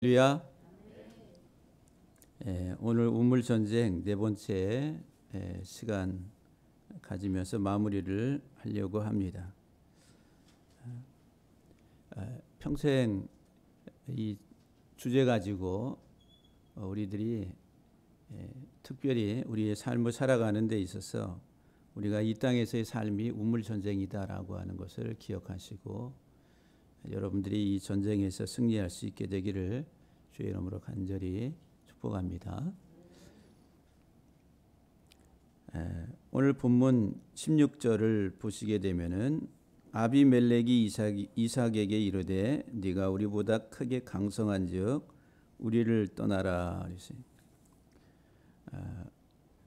할렐루야. 오늘 우물 전쟁 네 번째 시간 가지면서 마무리를 하려고 합니다. 평생 이 주제 가지고 우리들이 특별히 우리의 삶을 살아가는 데 있어서 우리가 이 땅에서의 삶이 우물 전쟁이다라고 하는 것을 기억하시고 여러분들이 이 전쟁에서 승리할 수 있게 되기를 주의 이름으로 간절히 축복합니다. 오늘 본문 16절을 보시게 되면은 아비멜렉이 이삭에게 이르되 네가 우리보다 크게 강성한즉 우리를 떠나라.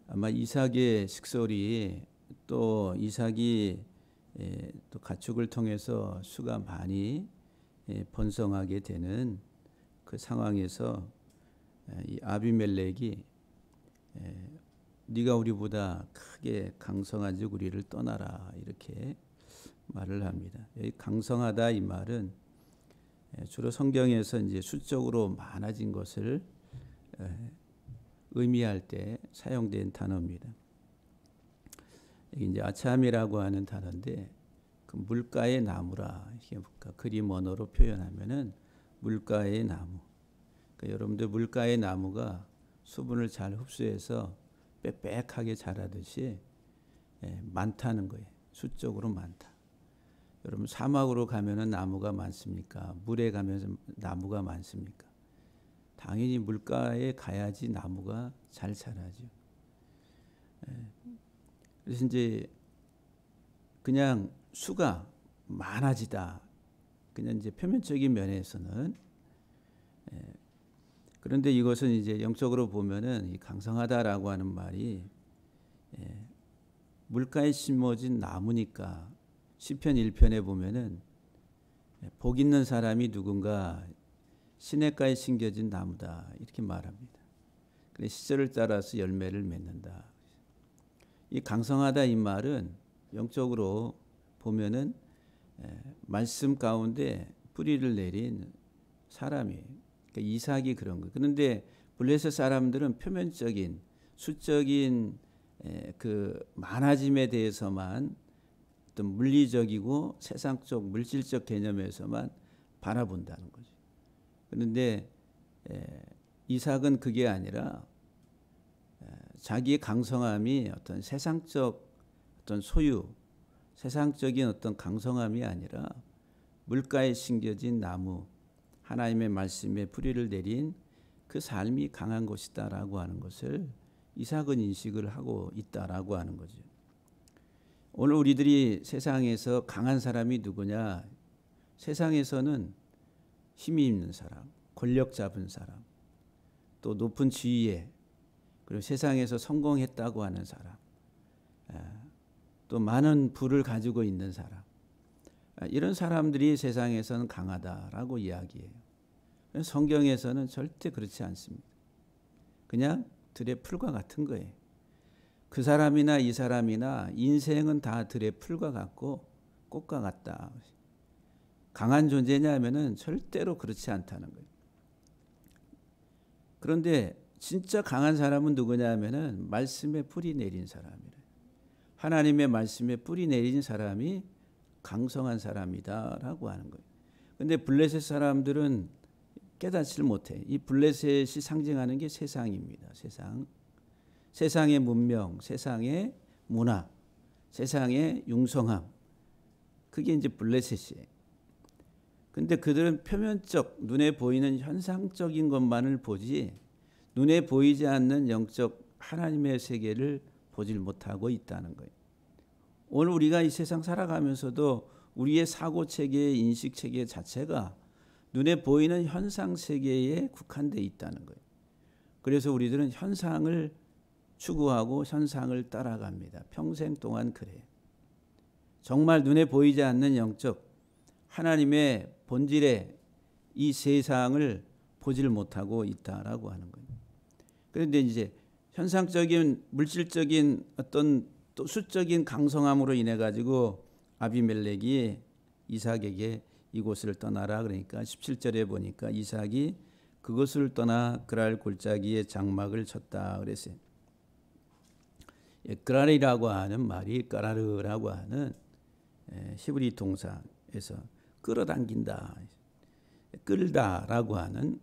아마 이삭의 식솔이 또 이삭이 또 가축을 통해서 수가 많이 번성하게 되는 그 상황에서 이 아비멜렉이 네가 우리보다 크게 강성한즉 우리를 떠나라 이렇게 말을 합니다. 여기 강성하다 이 말은 주로 성경에서 이제 수적으로 많아진 것을 의미할 때 사용된 단어입니다. 이제 아참이라고 하는 단어인데 그 물가의 나무라 이렇게 그림 언어로 표현하면은 물가의 나무. 그러니까 여러분들 물가의 나무가 수분을 잘 흡수해서 빽빽하게 자라듯이 많다는 거예요. 수적으로 많다. 여러분 사막으로 가면은 나무가 많습니까? 물에 가면 나무가 많습니까? 당연히 물가에 가야지 나무가 잘 자라죠. 그래서 이제 그냥 수가 많아지다. 그냥 이제 표면적인 면에서는 그런데 이것은 이제 영적으로 보면은 이 강성하다라고 하는 말이 물가에 심어진 나무니까 시편 1편에 보면은 복 있는 사람이 누군가 시냇가에 심겨진 나무다 이렇게 말합니다. 그래 시절을 따라서 열매를 맺는다. 이 강성하다 이 말은 영적으로 보면은 말씀 가운데 뿌리를 내린 사람이에요. 그러니까 이삭이 그런 거예요. 그런데 블레셋 사람들은 표면적인 수적인 그 많아짐에 대해서만 어떤 물리적이고 세상적 물질적 개념에서만 바라본다는 거죠. 그런데 이삭은 그게 아니라 자기의 강성함이 어떤 세상적 어떤 소유, 세상적인 어떤 강성함이 아니라 물가에 심겨진 나무, 하나님의 말씀에 뿌리를 내린 그 삶이 강한 것이다라고 하는 것을 이삭은 인식을 하고 있다라고 하는 거죠. 오늘 우리들이 세상에서 강한 사람이 누구냐? 세상에서는 힘이 있는 사람, 권력 잡은 사람, 또 높은 지위에 그리고 세상에서 성공했다고 하는 사람, 또 많은 부를 가지고 있는 사람, 이런 사람들이 세상에서는 강하다라고 이야기해요. 성경에서는 절대 그렇지 않습니다. 그냥 들의 풀과 같은 거예요. 그 사람이나 이 사람이나 인생은 다 들의 풀과 같고 꽃과 같다. 강한 존재냐면은 절대로 그렇지 않다는 거예요. 그런데 진짜 강한 사람은 누구냐 하면은 말씀에 뿌리 내린 사람이래. 하나님의 말씀에 뿌리 내린 사람이 강성한 사람이다라고 하는 거예요. 근데 블레셋 사람들은 깨닫지를 못해. 이 블레셋이 상징하는 게 세상입니다. 세상. 세상의 문명, 세상의 문화, 세상의 융성함. 그게 이제 블레셋이에요. 근데 그들은 표면적, 눈에 보이는 현상적인 것만을 보지 눈에 보이지 않는 영적 하나님의 세계를 보질 못하고 있다는 거예요. 오늘 우리가 이 세상 살아가면서도 우리의 사고체계, 인식체계 자체가 눈에 보이는 현상 세계에 국한되어 있다는 거예요. 그래서 우리들은 현상을 추구하고 현상을 따라갑니다. 평생 동안 그래요. 정말 눈에 보이지 않는 영적 하나님의 본질의 이 세상을 보질 못하고 있다라고 하는 거예요. 그런데 이제 현상적인 물질적인 어떤 또 수적인 강성함으로 인해 가지고 아비멜렉이 이삭에게 이곳을 떠나라 그러니까 17절에 보니까 이삭이 그것을 떠나 그랄 골짜기에 장막을 쳤다 그랬어요. 그랄이라고 하는 말이 까라르라고 하는 히브리 동사에서 끌어당긴다, 끌다라고 하는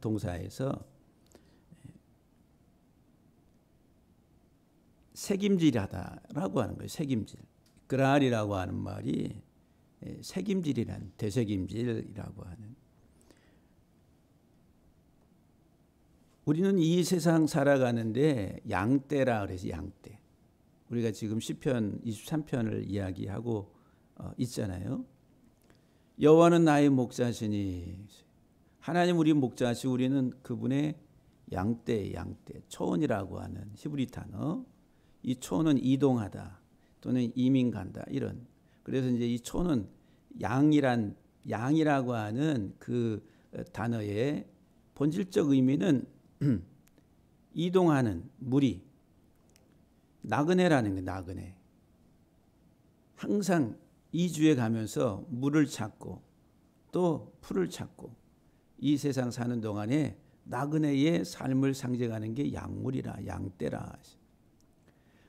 동사에서 책임질하다라고 하는 거예요. 책임질. 그랄이라고 하는 말이 책임질이란, 되책임질이라고 하는. 우리는 이 세상 살아가는데 양떼라 그래서 양떼. 우리가 지금 시편 23편을 이야기하고 있잖아요. 여호와는 나의 목자시니, 하나님 우리 목자시, 우리는 그분의 양떼, 초원이라고 하는 히브리 단어. 이 초는 이동하다 또는 이민 간다, 이런. 그래서 이제 이 초는 양이라고 하는 그 단어의 본질적 의미는 이동하는 무리, 나그네라는 게, 나그네. 항상 이주에 가면서 물을 찾고 또 풀을 찾고 이 세상 사는 동안에 나그네의 삶을 상징하는 게 양물이라, 양떼라.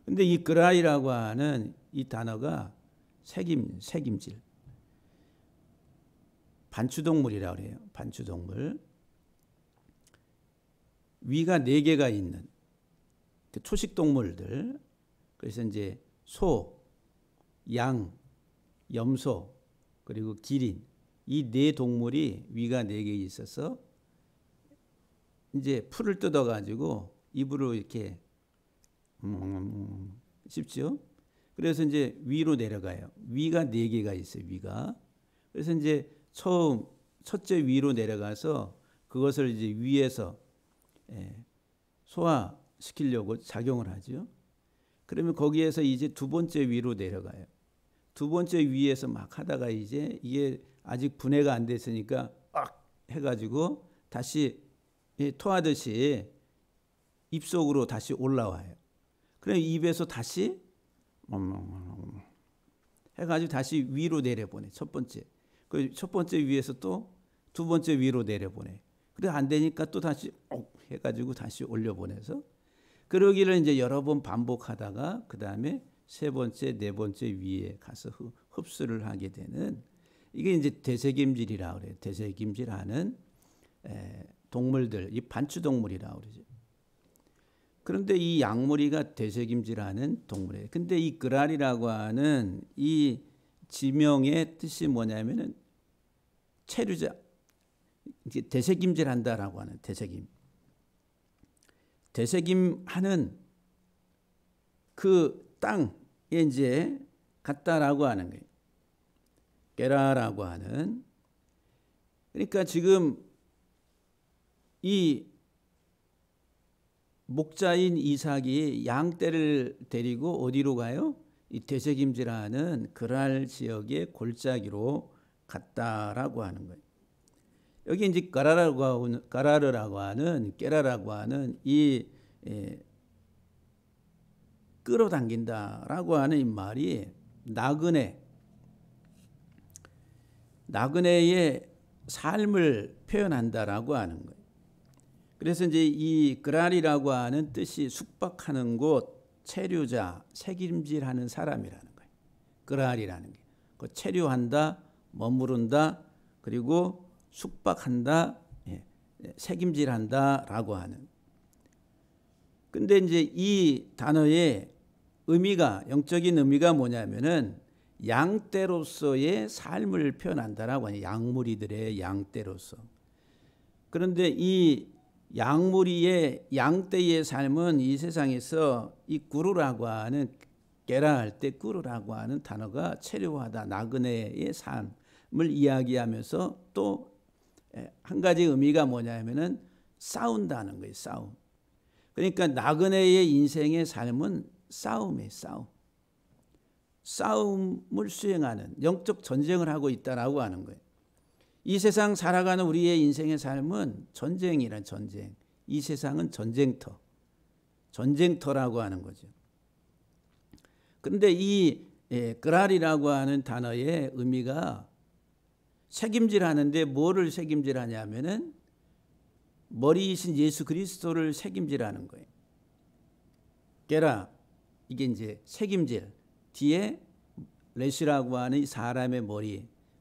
근데 이 그라이라고 하는 이 단어가 책임질. 반추동물이라고 그래요. 반추동물. 위가 4개가 있는 초식동물들. 그래서 이제 소, 양, 염소, 그리고 기린, 이 4동물이 위가 4개 있어서 이제 풀을 뜯어 가지고 입으로 이렇게 씹죠. 그래서 이제 위로 내려가요. 위가 4개가 있어요. 위가. 그래서 이제 첫째 위로 내려가서 그것을 이제 위에서 소화시키려고 작용을 하죠. 그러면 거기에서 이제 2번째 위로 내려가요. 2번째 위에서 막 하다가 이제 이게 아직 분해가 안 됐으니까 해가지고 다시 토하듯이 입속으로 다시 올라와요. 그럼 입에서 다시 해가지고 다시 위로 내려보내. 첫 번째. 그 첫 번째 위에서 또 2번째 위로 내려보내. 그래 안 되니까 또 다시 해가지고 다시 올려보내서, 그러기를 이제 여러 번 반복하다가 그 다음에 3번째, 4번째 위에 가서 흡수를 하게 되는, 이게 이제 되새김질이라고 그래요. 되새김질하는 동물들, 이 반추동물이라고 그러죠. 그런데 이 양무리가 되새김질하는 동물이에요. 근데 이 그랄이라고 하는 이 지명의 뜻이 뭐냐면은 체류자, 이제 되새김질한다라고 하는, 되새김하는 그 땅에 이제 갔다라고 하는 거예요. 게라라고 하는. 그러니까 지금 이 목자인 이삭이 양떼를 데리고 어디로 가요? 이 되새김질하는 그랄 지역의 골짜기로 갔다라고 하는 거예요. 여기 이제 가라르라고 하는, 게라라고 하는 이 끌어당긴다라고 하는 이 말이 나그네의 삶을 표현한다라고 하는 거예요. 그래서 이제 이 그랄이라고 하는 뜻이 숙박하는 곳, 체류자, 책임질하는 사람이라는 거예요. 그랄이라는 게 그 체류한다, 머무른다, 그리고 숙박한다, 책임질한다라고 하는. 근데 이제 이 단어의 의미가, 영적인 의미가 뭐냐면은 양떼로서의 삶을 표현한다라고 하는, 양무리들의 양떼로서. 그런데 이 양무리의 양떼의 삶은 이 세상에서 이 구루라고 하는, 게라할 때 구루라고 하는 단어가 체류하다, 나그네의 삶을 이야기하면서 또 한 가지 의미가 뭐냐면은 싸운다는 거예요. 싸움. 그러니까 나그네의 인생의 삶은 싸움이에요. 싸움을 수행하는, 영적 전쟁을 하고 있다라고 하는 거예요. 이 세상 살아가는 우리의 인생의 삶은 전쟁이란, 전쟁. 이 세상은 전쟁터라고 하는 거죠. 그런데 이 그랄이라고 하는 단어의 의미가 책임질하는데 뭐를 책임질하냐면은 머리이신 예수 그리스도를 책임지라는 거예요. 게라, 이게 이제 책임질, 뒤에 레시라고 하는 이 사람의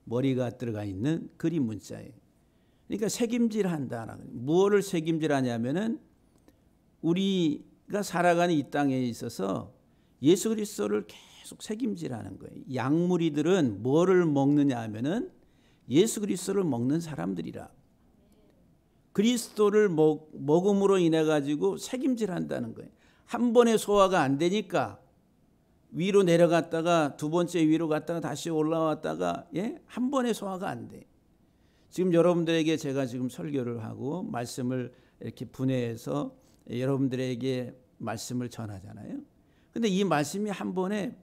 머리가 들어가 있는 그림 문자예요. 그러니까 책임질한다. 무엇을 책임질하냐면은 우리가 살아가는 이 땅에 있어서 예수 그리스도를 계속 책임질하는 거예요. 양무리들은 뭐를 먹느냐 하면은 예수 그리스도를 먹는 사람들이라. 그리스도를 먹음으로 인해 가지고 책임질한다는 거예요. 한 번에 소화가 안 되니까 위로 내려갔다가 두 번째 위로 갔다가 다시 올라왔다가 한 번에 소화가 안 돼. 지금 여러분들에게 제가 지금 설교를 하고 말씀을 이렇게 분해해서 여러분들에게 말씀을 전하잖아요. 근데 이 말씀이 한 번에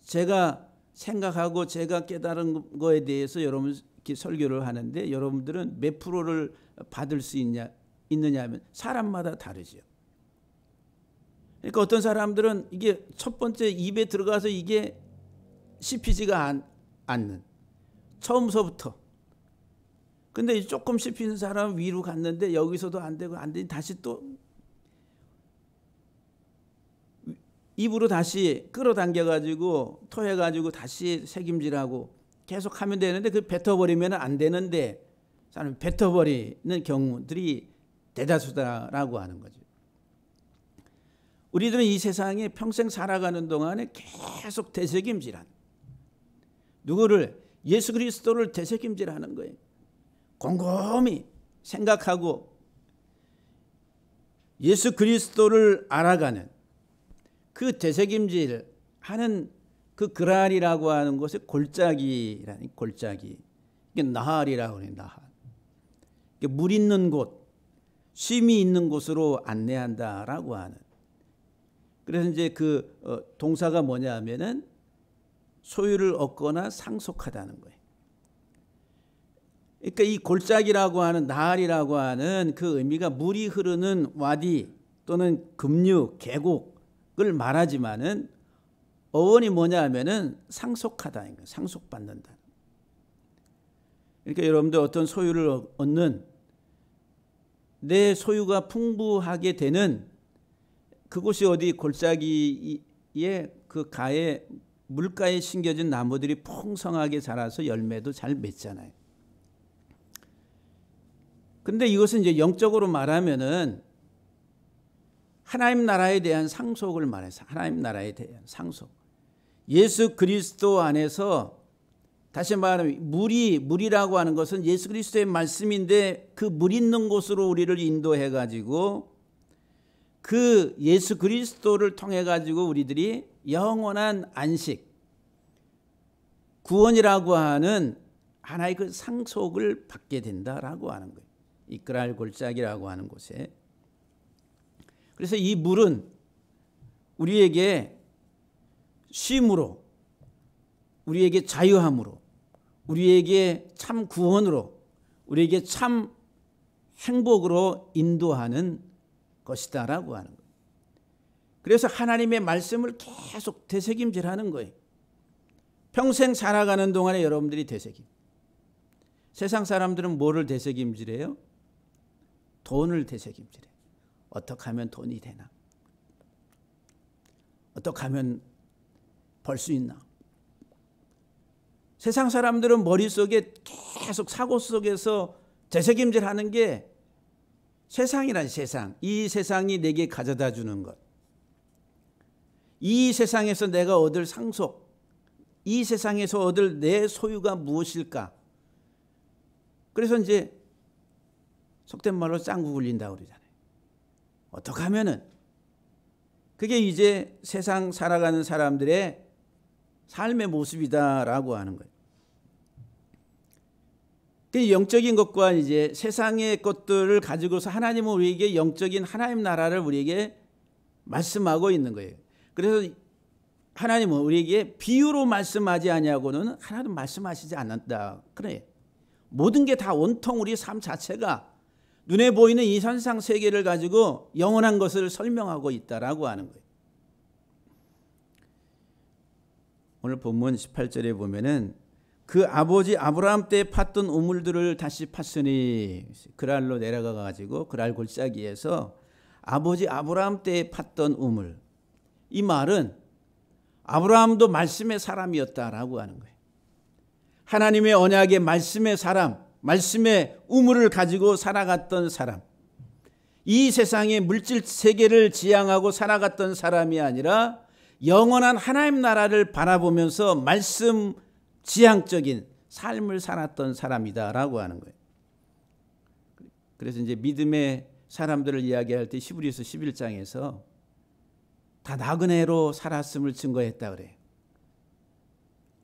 제가 생각하고 제가 깨달은 거에 대해서 여러분 이렇게 설교를 하는데 여러분들은 몇 프로를 받을 수 있느냐 하면 사람마다 다르죠. 그러니까 어떤 사람들은 이게 첫 번째 입에 들어가서 이게 씹히지가 않는 처음서부터. 근데 조금 씹히는 사람은 위로 갔는데 여기서도 안 되고 안 되니 다시 또 입으로 다시 끌어당겨 가지고 토해 가지고 다시 책임질하고 계속 하면 되는데 그 뱉어버리면 안 되는데 사람이 뱉어버리는 경우들이 대다수다라고 하는 거죠. 우리들은 이 세상에 평생 살아가는 동안에 계속 되새김질하는, 누구를? 예수 그리스도를 되새김질하는 거예요. 곰곰이 생각하고 예수 그리스도를 알아가는 그 되새김질하는 그 그랄이라고 하는 것에 골짜기라는, 골짜기, 이게 나할이라고 해요. 나할. 이게 물 있는 곳, 쉼이 있는 곳으로 안내한다라고 하는. 그래서 이제 그 동사가 뭐냐 하면은 소유를 얻거나 상속하다는 거예요. 그러니까 이 골짜기라고 하는, 나할이라고 하는 그 의미가 물이 흐르는 와디 또는 급류, 계곡을 말하지만은 어원이 뭐냐 하면은 상속하다, 상속받는다. 그러니까 여러분들 어떤 소유를 얻는, 내 소유가 풍부하게 되는 그곳이 어디? 골짜기에 그 가에, 물가에 심겨진 나무들이 풍성하게 자라서 열매도 잘 맺잖아요. 근데 이것은 이제 영적으로 말하면은 하나님 나라에 대한 상속을 말해서, 하나님 나라에 대한 상속. 예수 그리스도 안에서, 다시 말하면 물이라고 하는 것은 예수 그리스도의 말씀인데 그 물 있는 곳으로 우리를 인도해 가지고 그 예수 그리스도를 통해 가지고 우리들이 영원한 안식, 구원이라고 하는 하나의 그 상속을 받게 된다라고 하는 거예요. 이 그랄 골짜기라고 하는 곳에. 그래서 이 물은 우리에게 쉼으로, 우리에게 자유함으로, 우리에게 참 구원으로, 우리에게 참 행복으로 인도하는 것이다라고 하는 거예요. 그래서 하나님의 말씀을 계속 되새김질하는 거예요. 평생 살아가는 동안에 여러분들이 되새김. 세상 사람들은 뭐를 되새김질해요? 돈을 되새김질해. 어떻게 하면 돈이 되나? 어떻게 하면 벌 수 있나? 세상 사람들은 머릿속에 계속 사고 속에서 되새김질하는 게 세상이란 세상. 이 세상이 내게 가져다 주는 것. 이 세상에서 내가 얻을 상속. 이 세상에서 얻을 내 소유가 무엇일까? 그래서 이제 속된 말로 짱구 굴린다고 그러잖아요. 어떻게 하면은 그게 이제 세상 살아가는 사람들의 삶의 모습이다라고 하는 거예요. 그 영적인 것과 이제 세상의 것들을 가지고서 하나님은 우리에게 영적인 하나님 나라를 우리에게 말씀하고 있는 거예요. 그래서 하나님은 우리에게 비유로 말씀하지 아니하고는 하나도 말씀하시지 않는다. 그래. 모든 게 다 온통 우리 삶 자체가 눈에 보이는 이 현상 세계를 가지고 영원한 것을 설명하고 있다라고 하는 거예요. 오늘 본문 18절에 보면은 그 아버지 아브라함 때 팠던 우물들을 다시 팠으니, 그랄로 내려가 가지고 그랄 골짜기에서 아버지 아브라함 때 팠던 우물, 이 말은 아브라함도 말씀의 사람이었다라고 하는 거예요. 하나님의 언약의 말씀의 사람, 말씀의 우물을 가지고 살아갔던 사람, 이 세상의 물질 세계를 지향하고 살아갔던 사람이 아니라 영원한 하나님 나라를 바라보면서 말씀 지향적인 삶을 살았던 사람이다라고 하는 거예요. 그래서 이제 믿음의 사람들을 이야기할 때 히브리서 11장에서 다 나그네로 살았음을 증거했다 그래요.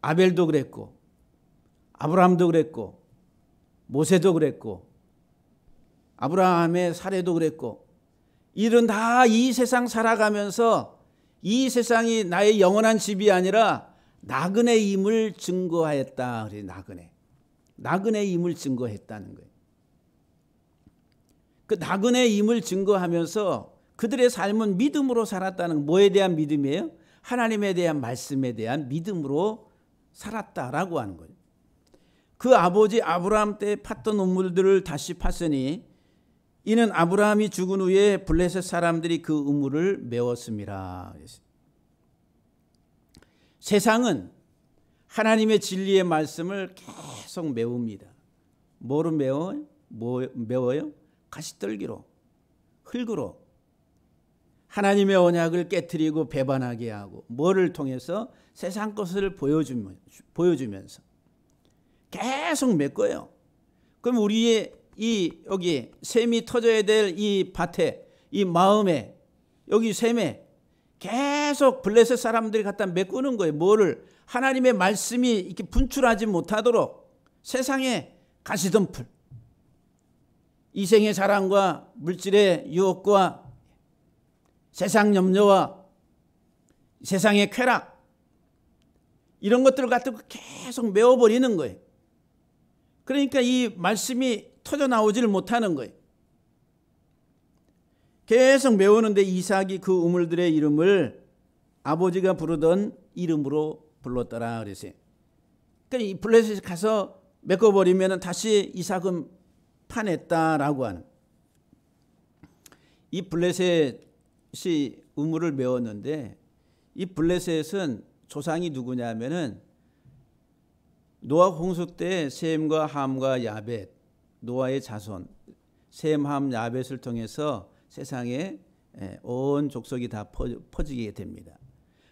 아벨도 그랬고, 아브라함도 그랬고, 모세도 그랬고, 아브라함의 사례도 그랬고, 이들은 다 이 세상 살아가면서 이 세상이 나의 영원한 집이 아니라 나그네임을 증거하였다. 그래, 나그네임을 증거했다는 거예요. 그 나그네임을 증거하면서 그들의 삶은 믿음으로 살았다는, 뭐에 대한 믿음이에요? 하나님에 대한 말씀에 대한 믿음으로 살았다라고 하는 거예요. 그 아버지 아브라함 때 팠던 우물들을 다시 팠으니 이는 아브라함이 죽은 후에 블레셋 사람들이 그 우물을 메웠습니다. 세상은 하나님의 진리의 말씀을 계속 메웁니다. 뭐로 메워요? 메워요? 가시떨기로, 흙으로. 하나님의 언약을 깨트리고 배반하게 하고, 뭐를 통해서? 세상 것을 보여주면서 계속 메꿔요. 그럼 우리의 여기 샘이 터져야 될 이 밭에, 이 마음에, 여기 샘에 계속 블레셋 사람들이 갖다 메꾸는 거예요. 뭐를? 하나님의 말씀이 이렇게 분출하지 못하도록 세상의 가시덤불, 이생의 사랑과 물질의 유혹과 세상 염려와 세상의 쾌락, 이런 것들을 갖다가 계속 메워버리는 거예요. 그러니까 이 말씀이 터져 나오지를 못하는 거예요. 계속 메우는데 이삭이 그 우물들의 이름을 아버지가 부르던 이름으로 불렀더라 그랬어요. 그러니까 이 블레셋에 가서 메꿔버리면 다시 이삭은 파냈다라고 하는. 이 블레셋이 우물을 메웠는데, 이 블레셋은 조상이 누구냐면은 노아 홍수 때 셈과 함과 야벳, 노아의 자손, 셈, 함, 야벳을 통해서 세상에 온 족속이 다 퍼지게 됩니다.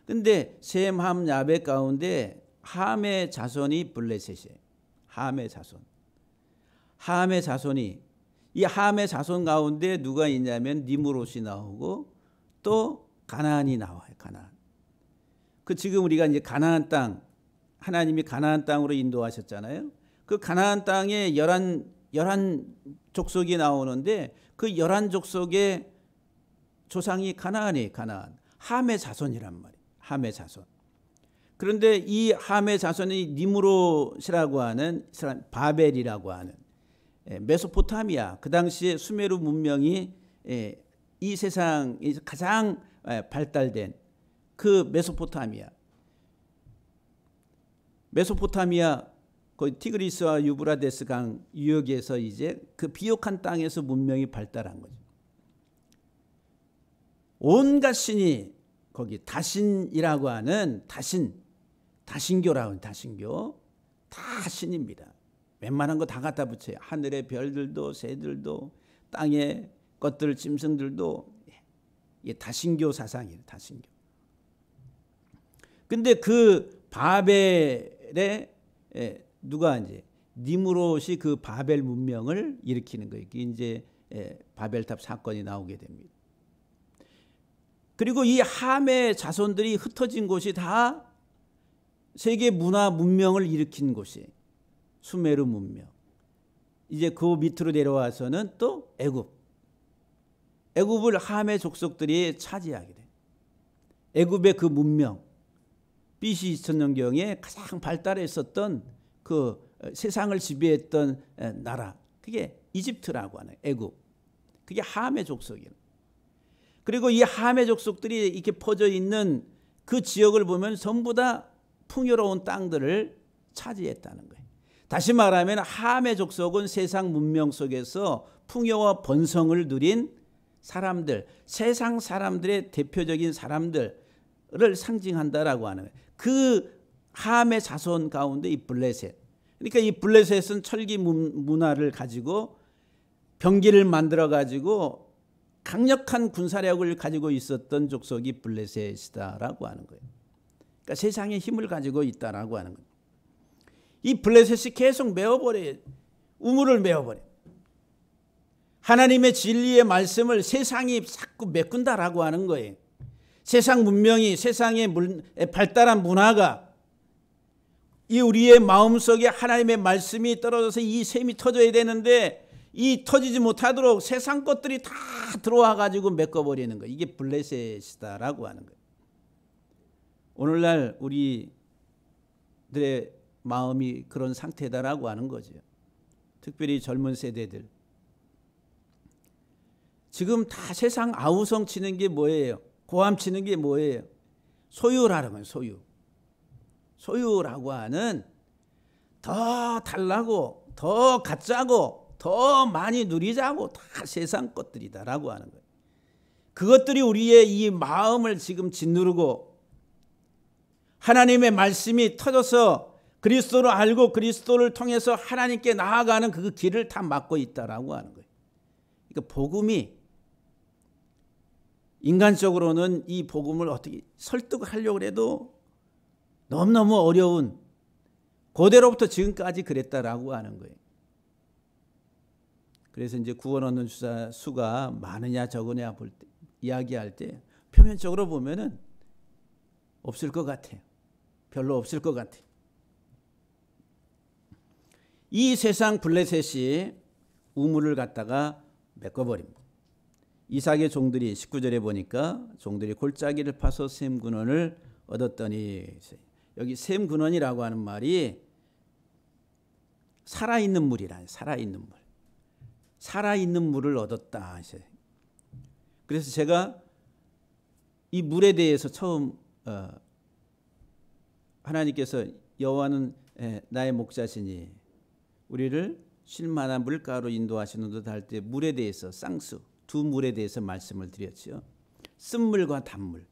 근데 셈, 함, 야벳 가운데 함의 자손이 블레셋이에요. 함의 자손. 함의 자손이, 이 함의 자손 가운데 누가 있냐면 니므롯이 나오고 또 가나안이 나와요. 가나안. 그 지금 우리가 이제 가나안 땅, 하나님이 가나안 땅으로 인도하셨잖아요. 그 가나안 땅에 11 족속이 나오는데 그 11 족속의 조상이 가나안이에요. 가나안. 함의 자손이란 말이에요. 함의 자손. 그런데 이 함의 자손이 니므롯이라고 하는 사람, 바벨이라고 하는 메소포타미아, 그 당시에 수메르 문명이 이 세상에서 가장 발달된 그 메소포타미아, 거기 티그리스와 유브라데스 강 유역에서 이제 그 비옥한 땅에서 문명이 발달한 거죠. 온갖 신이 거기 다신이라고 하는 다신교라고 하는 다신교, 다 신입니다. 웬만한 거 다 갖다 붙여요. 하늘의 별들도 새들도 땅의 것들 짐승들도. 이게 다신교 사상이에요. 다신교. 근데 그 바벨의 누가 이제 니므롯이 그 바벨 문명을 일으키는 거예요. 이게 이제 바벨탑 사건이 나오게 됩니다. 그리고 이 함의 자손들이 흩어진 곳이 다 세계 문화 문명을 일으킨 곳이에요. 수메르 문명. 이제 그 밑으로 내려와서는 또 애굽을 함의 족속들이 차지하게 돼요. 애굽의 그 문명, BC 2000년경에 가장 발달했었던 그 세상을 지배했던 나라, 그게 이집트라고 하는 애굽. 그게 함의 족속이에요. 그리고 이 함의 족속들이 이렇게 퍼져 있는 그 지역을 보면 전부 다 풍요로운 땅들을 차지했다는 거예요. 다시 말하면 함의 족속은 세상 문명 속에서 풍요와 번성을 누린 사람들, 세상 사람들의 대표적인 사람들을 상징한다라고 하는 거예요. 그 함의 자손 가운데 이 블레셋. 그러니까 이 블레셋은 철기 문화를 가지고 병기를 만들어 가지고 강력한 군사력을 가지고 있었던 족속이 블레셋이다라고 하는 거예요. 그러니까 세상에 힘을 가지고 있다라고 하는 거예요. 이 블레셋이 계속 메워버려요. 우물을 메워버려요. 하나님의 진리의 말씀을 세상이 자꾸 메꾼다라고 하는 거예요. 세상 문명이, 세상의 발달한 문화가 이 우리의 마음속에 하나님의 말씀이 떨어져서 이 샘이 터져야 되는데 이 터지지 못하도록 세상 것들이 다 들어와 가지고 메꿔버리는 거예요. 이게 블레셋이다라고 하는 거예요. 오늘날 우리들의 마음이 그런 상태다라고 하는 거죠. 특별히 젊은 세대들. 지금 다 세상 아우성 치는 게 뭐예요? 고함 치는 게 뭐예요? 소유라는 거예요. 소유. 소유라고 하는 더 달라고, 더 갖자고, 더 많이 누리자고 다 세상 것들이다라고 하는 거예요. 그것들이 우리의 이 마음을 지금 짓누르고 하나님의 말씀이 터져서 그리스도를 알고 그리스도를 통해서 하나님께 나아가는 그 길을 다 막고 있다라고 하는 거예요. 그러니까 복음이 인간적으로는 이 복음을 어떻게 설득하려고 해도 너무너무 어려운, 그대로부터 지금까지 그랬다라고 하는 거예요. 그래서 이제 구원 얻는 수가 많으냐 적으냐 볼 때, 이야기할 때 표면적으로 보면은 없을 것 같아요. 별로 없을 것 같아요. 이 세상 블레셋이 우물을 갖다가 메꿔버립니다. 이삭의 종들이 19절에 보니까 종들이 골짜기를 파서 샘 근원을 얻었더니, 여기 샘 근원이라고 하는 말이 살아있는 물이라, 살아있는 물. 살아있는 물을 얻었다. 그래서 제가 이 물에 대해서 처음 하나님께서 여호와는 나의 목자시니 우리를 쉴만한 물가로 인도하시는 듯 할 때 물에 대해서 쌍수, 두 물에 대해서 말씀을 드렸죠. 쓴물과 단물.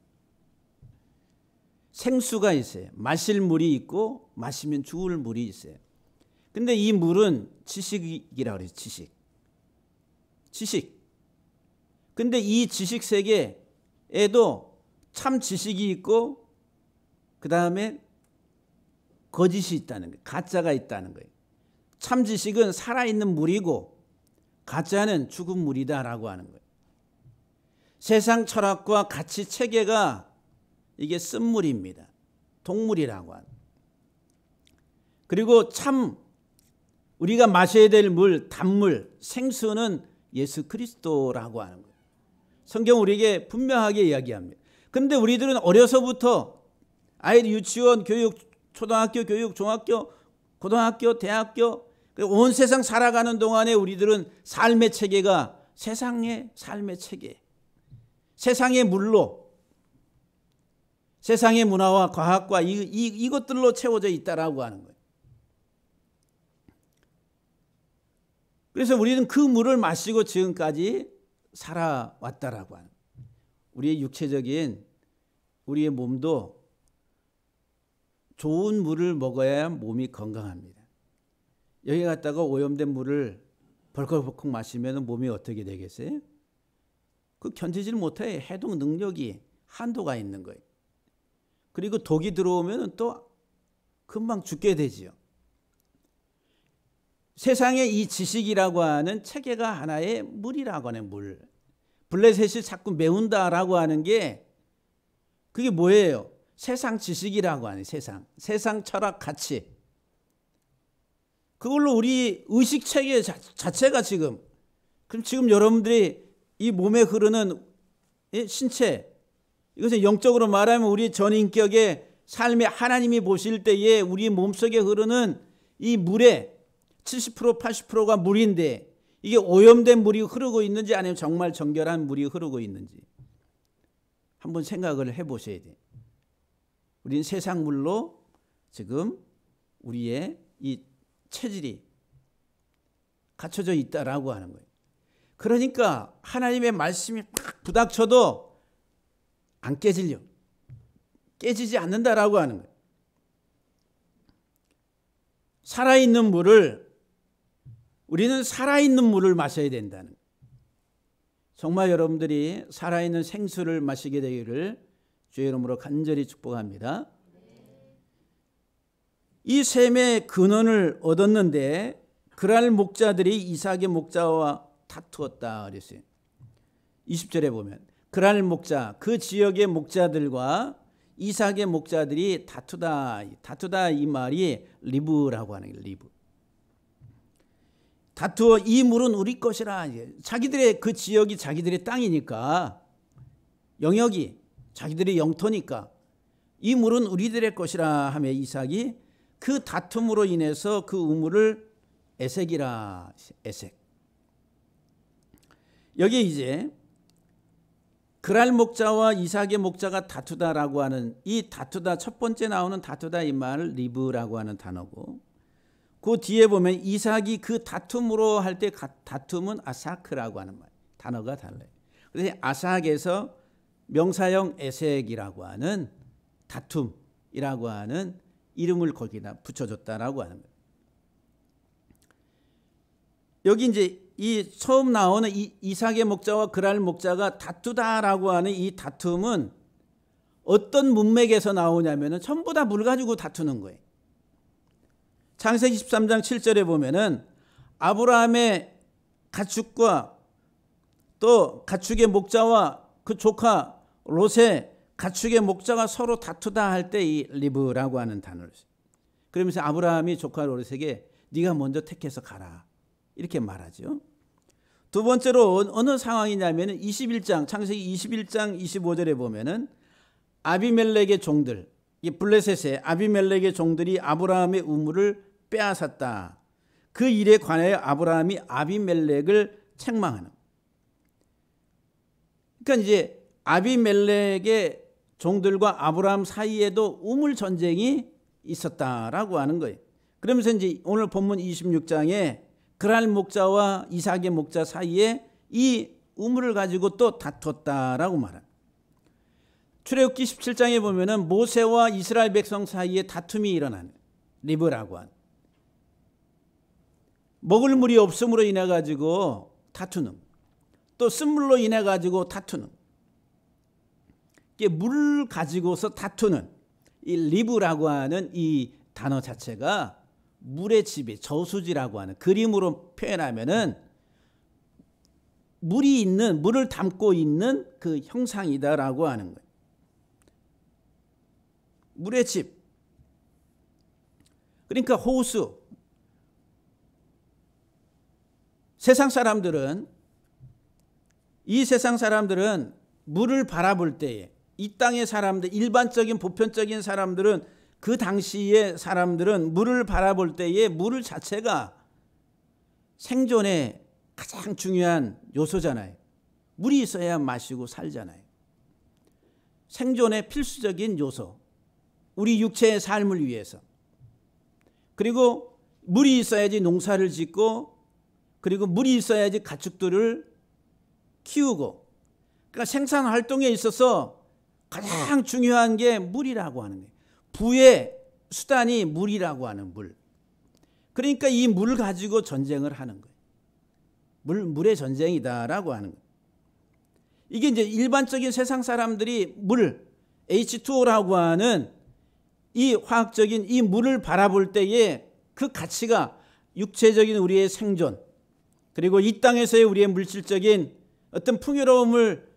생수가 있어요. 마실 물이 있고 마시면 죽을 물이 있어요. 근데 이 물은 지식이라고 그래요. 지식. 근데 이 지식 세계에도 참 지식이 있고 그 다음에 거짓이 있다는 거예요. 가짜가 있다는 거예요. 참 지식은 살아있는 물이고 가짜는 죽은 물이다라고 하는 거예요. 세상 철학과 가치 체계가 이게 쓴물입니다. 동물이라고 하는. 그리고 참 우리가 마셔야 될 물, 단물, 생수는 예수 그리스도라고 하는 거예요. 성경 우리에게 분명하게 이야기합니다. 그런데 우리들은 어려서부터 아이 유치원 교육, 초등학교 교육, 중학교, 고등학교, 대학교 온 세상 살아가는 동안에 우리들은 삶의 체계가 세상의 삶의 체계, 세상의 물로, 세상의 문화와 과학과 이것들로 채워져 있다라고 하는 거예요. 그래서 우리는 그 물을 마시고 지금까지 살아왔다라고 하는 거예요. 우리의 육체적인 우리의 몸도 좋은 물을 먹어야 몸이 건강합니다. 여기 갔다가 오염된 물을 벌컥벌컥 마시면 몸이 어떻게 되겠어요? 그 견디질 못해. 해독 능력이 한도가 있는 거예요. 그리고 독이 들어오면 또 금방 죽게 되지요. 세상에 이 지식이라고 하는 체계가 하나의 물이라고 하는 물. 블레셋이 자꾸 메운다라고 하는 게 그게 뭐예요? 세상 지식이라고 하는 세상 철학 가치. 그걸로 우리 의식 체계 자체가 지금, 그럼 지금 여러분들이 이 몸에 흐르는 신체, 이것은 영적으로 말하면 우리 전인격의 삶에 하나님이 보실 때에 우리 몸속에 흐르는 이 물의 70% 80%가 물인데 이게 오염된 물이 흐르고 있는지 아니면 정말 정결한 물이 흐르고 있는지 한번 생각을 해보셔야 돼요. 우리는 세상 물로 지금 우리의 이 체질이 갖춰져 있다라고 하는 거예요. 그러니까 하나님의 말씀이 막 부닥쳐도 안 깨지지 않는다라고 하는 거예요. 살아있는 물을, 우리는 살아있는 물을 마셔야 된다는 거예요. 정말 여러분들이 살아있는 생수를 마시게 되기를 주의 이름으로 간절히 축복합니다. 이 셈의 근원을 얻었는데 그랄 목자들이 이삭의 목자와 다투었다 그랬어요. 20절에 보면 그랄 목자, 그 지역의 목자들과 이삭의 목자들이 다투다 이 말이 리브라고 하는 거예요. 리브. 다투어 이 물은 우리 것이라. 자기들의 그 지역이 자기들의 땅이니까, 영역이 자기들의 영토니까 이 물은 우리들의 것이라 하며 이삭이 그 다툼으로 인해서 그 우물을 에색이라. 에색. 여기에 이제 그랄 목자와 이삭의 목자가 다투다라고 하는 이 다투다, 첫 번째 나오는 다투다 이 말을 리브라고 하는 단어고, 그 뒤에 보면 이삭이 그 다툼으로 할 때 다툼은 아사크라고 하는 말, 단어가 달라요. 그래서 아삭에서 명사형 에색이라고 하는 다툼이라고 하는 이름을 거기다 붙여줬다라고 하는 거예요. 여기 이제 이 처음 나오는 이삭의 목자와 그랄 목자가 다투다라고 하는 이 다툼은 어떤 문맥에서 나오냐면은 전부 다 물 가지고 다투는 거예요. 창세기 13장 7절에 보면은 아브라함의 가축과 또 가축의 목자와 그 조카 롯의 가축의 목자가 서로 다투다 할 때 이 리브라고 하는 단어를 써요. 그러면서 아브라함이 조카 롯에게 네가 먼저 택해서 가라 이렇게 말하죠. 두 번째로 어느 상황이냐면 21장 창세기 21장 25절에 보면은 아비멜렉의 종들, 이 블레셋의 아비멜렉의 종들이 아브라함의 우물을 빼앗았다. 그 일에 관하여 아브라함이 아비멜렉을 책망하는. 그러니까 이제 아비멜렉의 종들과 아브라함 사이에도 우물 전쟁이 있었다라고 하는 거예요. 그러면서 이제 오늘 본문 26장에 그랄 목자와 이삭의 목자 사이에 이 우물을 가지고 또 다퉜다라고 말합니다. 출애굽기 17장에 보면은 모세와 이스라엘 백성 사이에 다툼이 일어나는 리브라고 한, 먹을 물이 없음으로 인해 가지고 다투는, 또 쓴물로 인해 가지고 다투는, 이게 물 가지고서 다투는 이 리브라고 하는 이 단어 자체가 물의 지배, 저수지라고 하는, 그림으로 표현하면은 물이 있는, 물을 담고 있는 그 형상이다라고 하는 거예요. 물의 집. 그러니까 호수. 세상 사람들은, 이 세상 사람들은 물을 바라볼 때에, 이 땅의 사람들, 일반적인 보편적인 사람들은, 그 당시의 사람들은 물을 바라볼 때에 물 자체가 생존의 가장 중요한 요소잖아요. 물이 있어야 마시고 살잖아요. 생존의 필수적인 요소. 우리 육체의 삶을 위해서. 그리고 물이 있어야지 농사를 짓고, 그리고 물이 있어야지 가축들을 키우고. 그러니까 생산 활동에 있어서 가장 중요한 게 물이라고 하는 거예요. 부의 수단이 물이라고 하는 물. 그러니까 이 물을 가지고 전쟁을 하는 거예요. 물의 전쟁이다라고 하는 거예요. 이게 이제 일반적인 세상 사람들이 물, H2O라고 하는 이 화학적인 이 물을 바라볼 때에 그 가치가 육체적인 우리의 생존, 그리고 이 땅에서의 우리의 물질적인 어떤 풍요로움을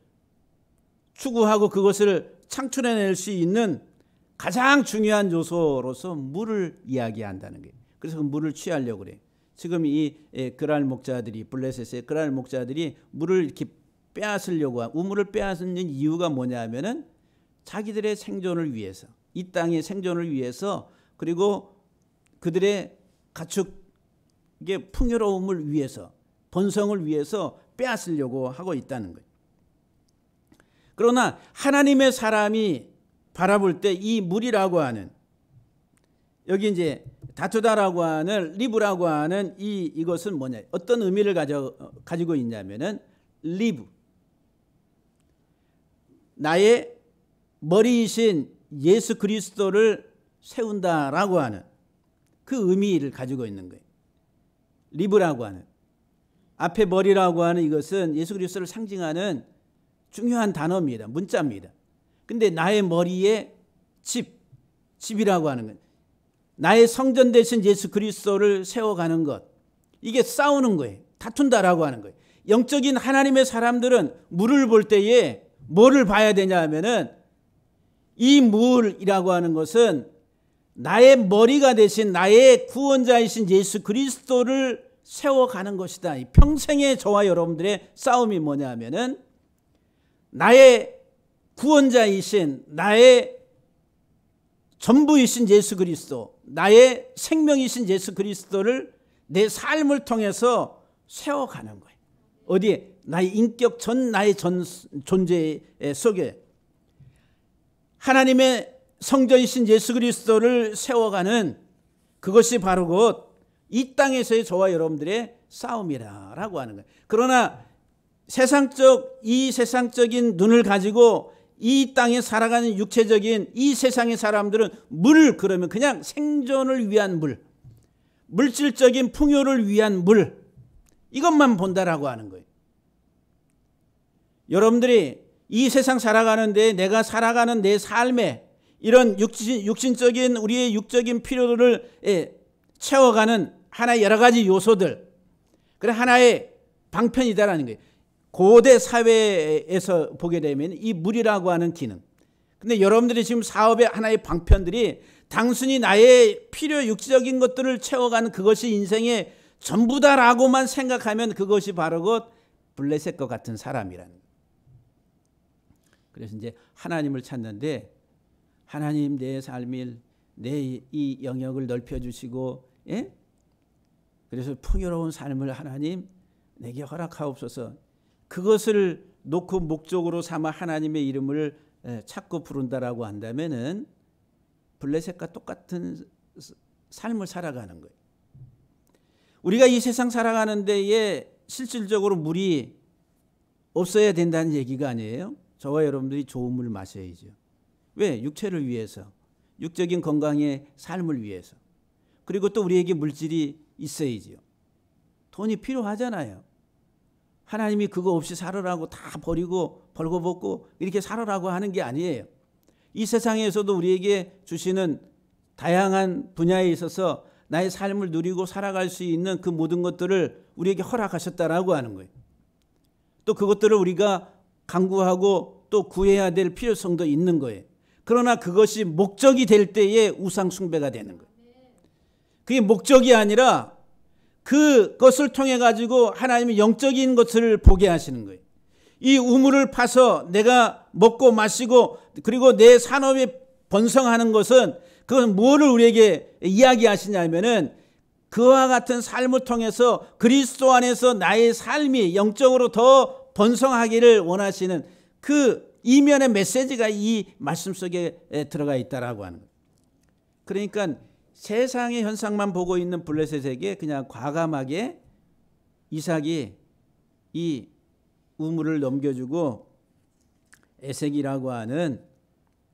추구하고 그것을 창출해낼 수 있는 가장 중요한 요소로서 물을 이야기한다는 거예요. 그래서 그 물을 취하려고 그래요. 지금 이 그랄 목자들이, 블레셋의 그랄 목자들이 물을 이렇게 빼앗으려고, 우물을 빼앗는 이유가 뭐냐면은 자기들의 생존을 위해서, 이 땅의 생존을 위해서, 그리고 그들의 가축의 풍요로움을 위해서, 번성을 위해서 빼앗으려고 하고 있다는 거예요. 그러나 하나님의 사람이 바라볼 때 이 물이라고 하는 여기 이제 다투다라고 하는 리브라고 하는 이것은 뭐냐? 어떤 의미를 가지고 있냐면은 리브. 나의 머리이신 예수 그리스도를 세운다라고 하는 그 의미를 가지고 있는 거예요. 리브라고 하는. 앞에 머리라고 하는 이것은 예수 그리스도를 상징하는 중요한 단어입니다. 문자입니다. 근데 나의 머리에 집이라고 하는 것. 나의 성전 되신 예수 그리스도를 세워가는 것. 이게 싸우는 거예요. 다툰다라고 하는 거예요. 영적인 하나님의 사람들은 물을 볼 때에 뭐를 봐야 되냐 하면은 이 물이라고 하는 것은 나의 머리가 되신 나의 구원자이신 예수 그리스도를 세워가는 것이다. 평생의 저와 여러분들의 싸움이 뭐냐 하면은 나의 구원자이신 나의 전부이신 예수 그리스도, 나의 생명이신 예수 그리스도를 내 삶을 통해서 세워가는 거예요. 어디에? 나의 인격 나의 존재 속에 하나님의 성전이신 예수 그리스도를 세워가는 그것이 바로 곧 이 땅에서의 저와 여러분들의 싸움이라고 하는 거예요. 그러나 이 세상적인 눈을 가지고 이 땅에 살아가는 육체적인 이 세상의 사람들은 그러면 그냥 생존을 위한 물질적인 풍요를 위한 이것만 본다라고 하는 거예요. 여러분들이 이 세상 살아가는데 내가 살아가는 내 삶에 이런 육신적인 우리의 육적인 필요를 채워가는 하나의 여러 가지 요소들, 그래 하나의 방편이다라는 거예요. 고대 사회에서 보게 되면 이 물이라고 하는 기능. 근데 여러분들이 지금 사업의 하나의 방편들이 단순히 나의 필요 육적인 것들을 채워가는 그것이 인생의 전부다라고만 생각하면 그것이 바로 곧 블레셋과 같은 사람이라는 거예요. 그래서 이제 하나님을 찾는데 하나님 내 삶을 내 이 영역을 넓혀주시고 그래서 풍요로운 삶을 하나님 내게 허락하옵소서. 그것을 놓고 목적으로 삼아 하나님의 이름을 찾고 부른다라고 한다면은 블레셋과 똑같은 삶을 살아가는 거예요. 우리가 이 세상 살아가는 데에 실질적으로 물이 없어야 된다는 얘기가 아니에요. 저와 여러분들이 좋은 물 마셔야죠. 왜? 육체를 위해서, 육적인 건강의 삶을 위해서. 그리고 또 우리에게 물질이 있어야지요. 돈이 필요하잖아요. 하나님이 그거 없이 살으라고 다 버리고 벌거벗고 이렇게 살으라고 하는 게 아니에요. 이 세상에서도 우리에게 주시는 다양한 분야에 있어서 나의 삶을 누리고 살아갈 수 있는 그 모든 것들을 우리에게 허락하셨다라고 하는 거예요. 또 그것들을 우리가 강구하고 또 구해야 될 필요성도 있는 거예요. 그러나 그것이 목적이 될 때에 우상 숭배가 되는 거예요. 그게 목적이 아니라 그것을 통해 가지고 하나님이 영적인 것을 보게 하시는 거예요. 이 우물을 파서 내가 먹고 마시고 그리고 내 산업이 번성하는 것은 그건 뭐를 우리에게 이야기하시냐면은 그와 같은 삶을 통해서 그리스도 안에서 나의 삶이 영적으로 더 번성하기를 원하시는 그 이면의 메시지가 이 말씀 속에 들어가 있다라고 하는 거예요. 그러니까 세상의 현상만 보고 있는 블레셋에게 그냥 과감하게 이삭이 이 우물을 넘겨주고 에색이라고 하는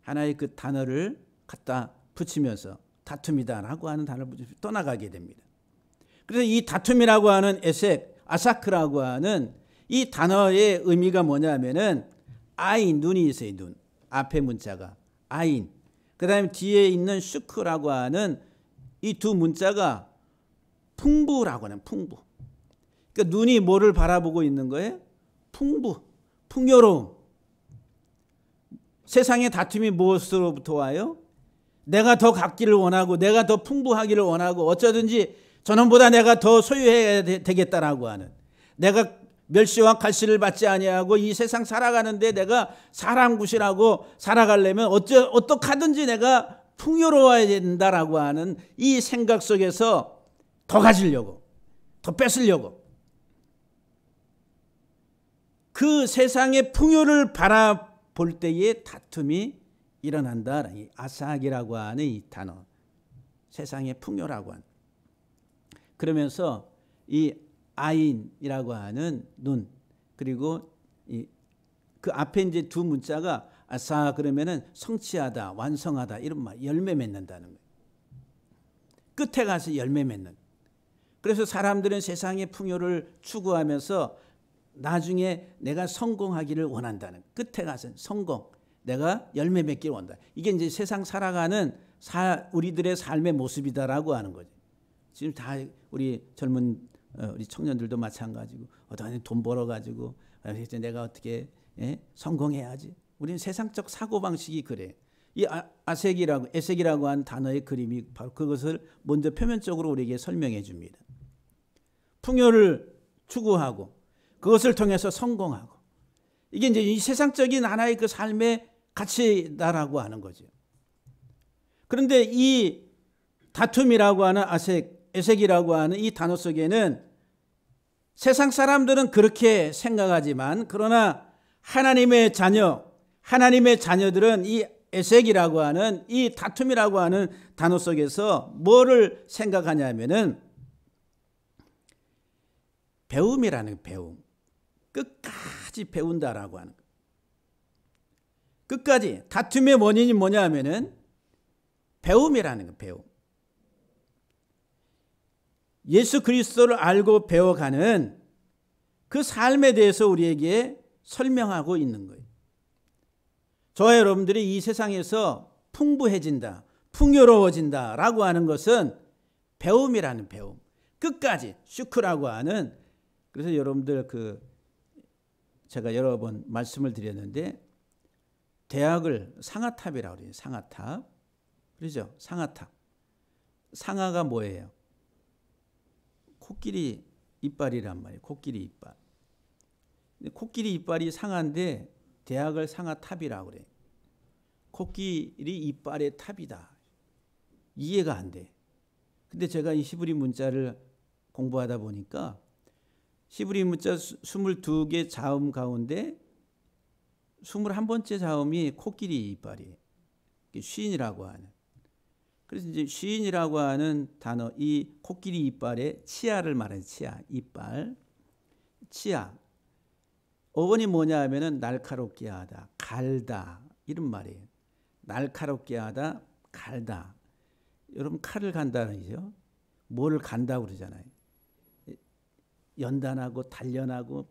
하나의 그 단어를 갖다 붙이면서 다툼이다라고 하는 단어를 붙이면서 떠나가게 됩니다. 그래서 이 다툼이라고 하는 에색, 아사크라고 하는 이 단어의 의미가 뭐냐면은 아인, 눈이 있어요. 눈. 앞에 문자가 아인. 그 다음에 뒤에 있는 슈크라고 하는 이 두 문자가 풍부라고 하는 풍부. 그러니까 눈이 뭐를 바라보고 있는 거예요? 풍부, 풍요로움. 세상의 다툼이 무엇으로부터 와요? 내가 더 갖기를 원하고 내가 더 풍부하기를 원하고 어쩌든지 저놈보다 내가 더 소유해야 되겠다라고 하는, 내가 멸시와 갈시를 받지 아니하고 이 세상 살아가는데 내가 사람 구실하고 살아가려면 어떻게 하든지 내가 풍요로워야 된다라고 하는 이 생각 속에서 더 가지려고, 더 뺏으려고 그 세상의 풍요를 바라볼 때에 다툼이 일어난다. 이 아삭이라고 하는 이 단어. 세상의 풍요라고 하는. 그러면서 이 아인이라고 하는 눈, 그리고 그 앞에 이제 두 문자가 아사 그러면은 성취하다, 완성하다 이런 말, 열매 맺는다는 거예요. 끝에 가서 열매 맺는. 그래서 사람들은 세상의 풍요를 추구하면서 나중에 내가 성공하기를 원한다는. 끝에 가서 성공, 내가 열매 맺기를 원한다. 이게 이제 세상 살아가는 우리들의 삶의 모습이다라고 하는 거죠. 지금 다 우리 젊은 우리 청년들도 마찬가지고 어떻게 돈 벌어가지고 내가 어떻게 성공해야지. 우리는 세상적 사고방식이 그래. 이 에색이라고 한 단어의 그림이 바로 그것을 먼저 표면적으로 우리에게 설명해 줍니다. 풍요를 추구하고 그것을 통해서 성공하고 이게 이제 이 세상적인 하나의 그 삶의 가치다라고 하는 거죠. 그런데 이 다툼이라고 하는 에색이라고 하는 이 단어 속에는 세상 사람들은 그렇게 생각하지만 그러나 하나님의 자녀들은 이 에색이라고 하는 이 다툼이라고 하는 단어 속에서 뭐를 생각하냐면은 배움이라는 배움. 끝까지 배운다라고 하는 거. 끝까지. 다툼의 원인이 뭐냐 하면은 배움이라는 거, 배움. 예수 그리스도를 알고 배워가는 그 삶에 대해서 우리에게 설명하고 있는 거예요. 저와 여러분들이 이 세상에서 풍부해진다, 풍요로워진다라고 하는 것은 배움이라는 배움. 끝까지 슈크라고 하는. 그래서 여러분들 제가 여러 번 말씀을 드렸는데 대학을 상아탑이라고 그래요. 상아탑. 그렇죠? 상아탑. 상아가 뭐예요? 코끼리 이빨이란 말이에요. 코끼리 이빨. 코끼리 이빨이 상아인데 대학을 상아탑이라고 그래요. 코끼리 이빨의 탑이다. 이해가 안 돼. 근데 제가 이 히브리 문자를 공부하다 보니까 히브리 문자 22개 자음 가운데 21번째 자음이 코끼리 이빨이에요. 쉰이라고 하는. 그래서 이제 쉰이라고 하는 단어, 이 코끼리 이빨의 치아를 말해요. 치아, 이빨. 치아. 어원이 뭐냐 하면은 날카롭게 하다, 갈다 이런 말이에요. 날카롭게 하다, 갈다. 여러분 칼을 간다는 거죠. 뭐를 간다고 그러잖아요. 연단하고 단련하고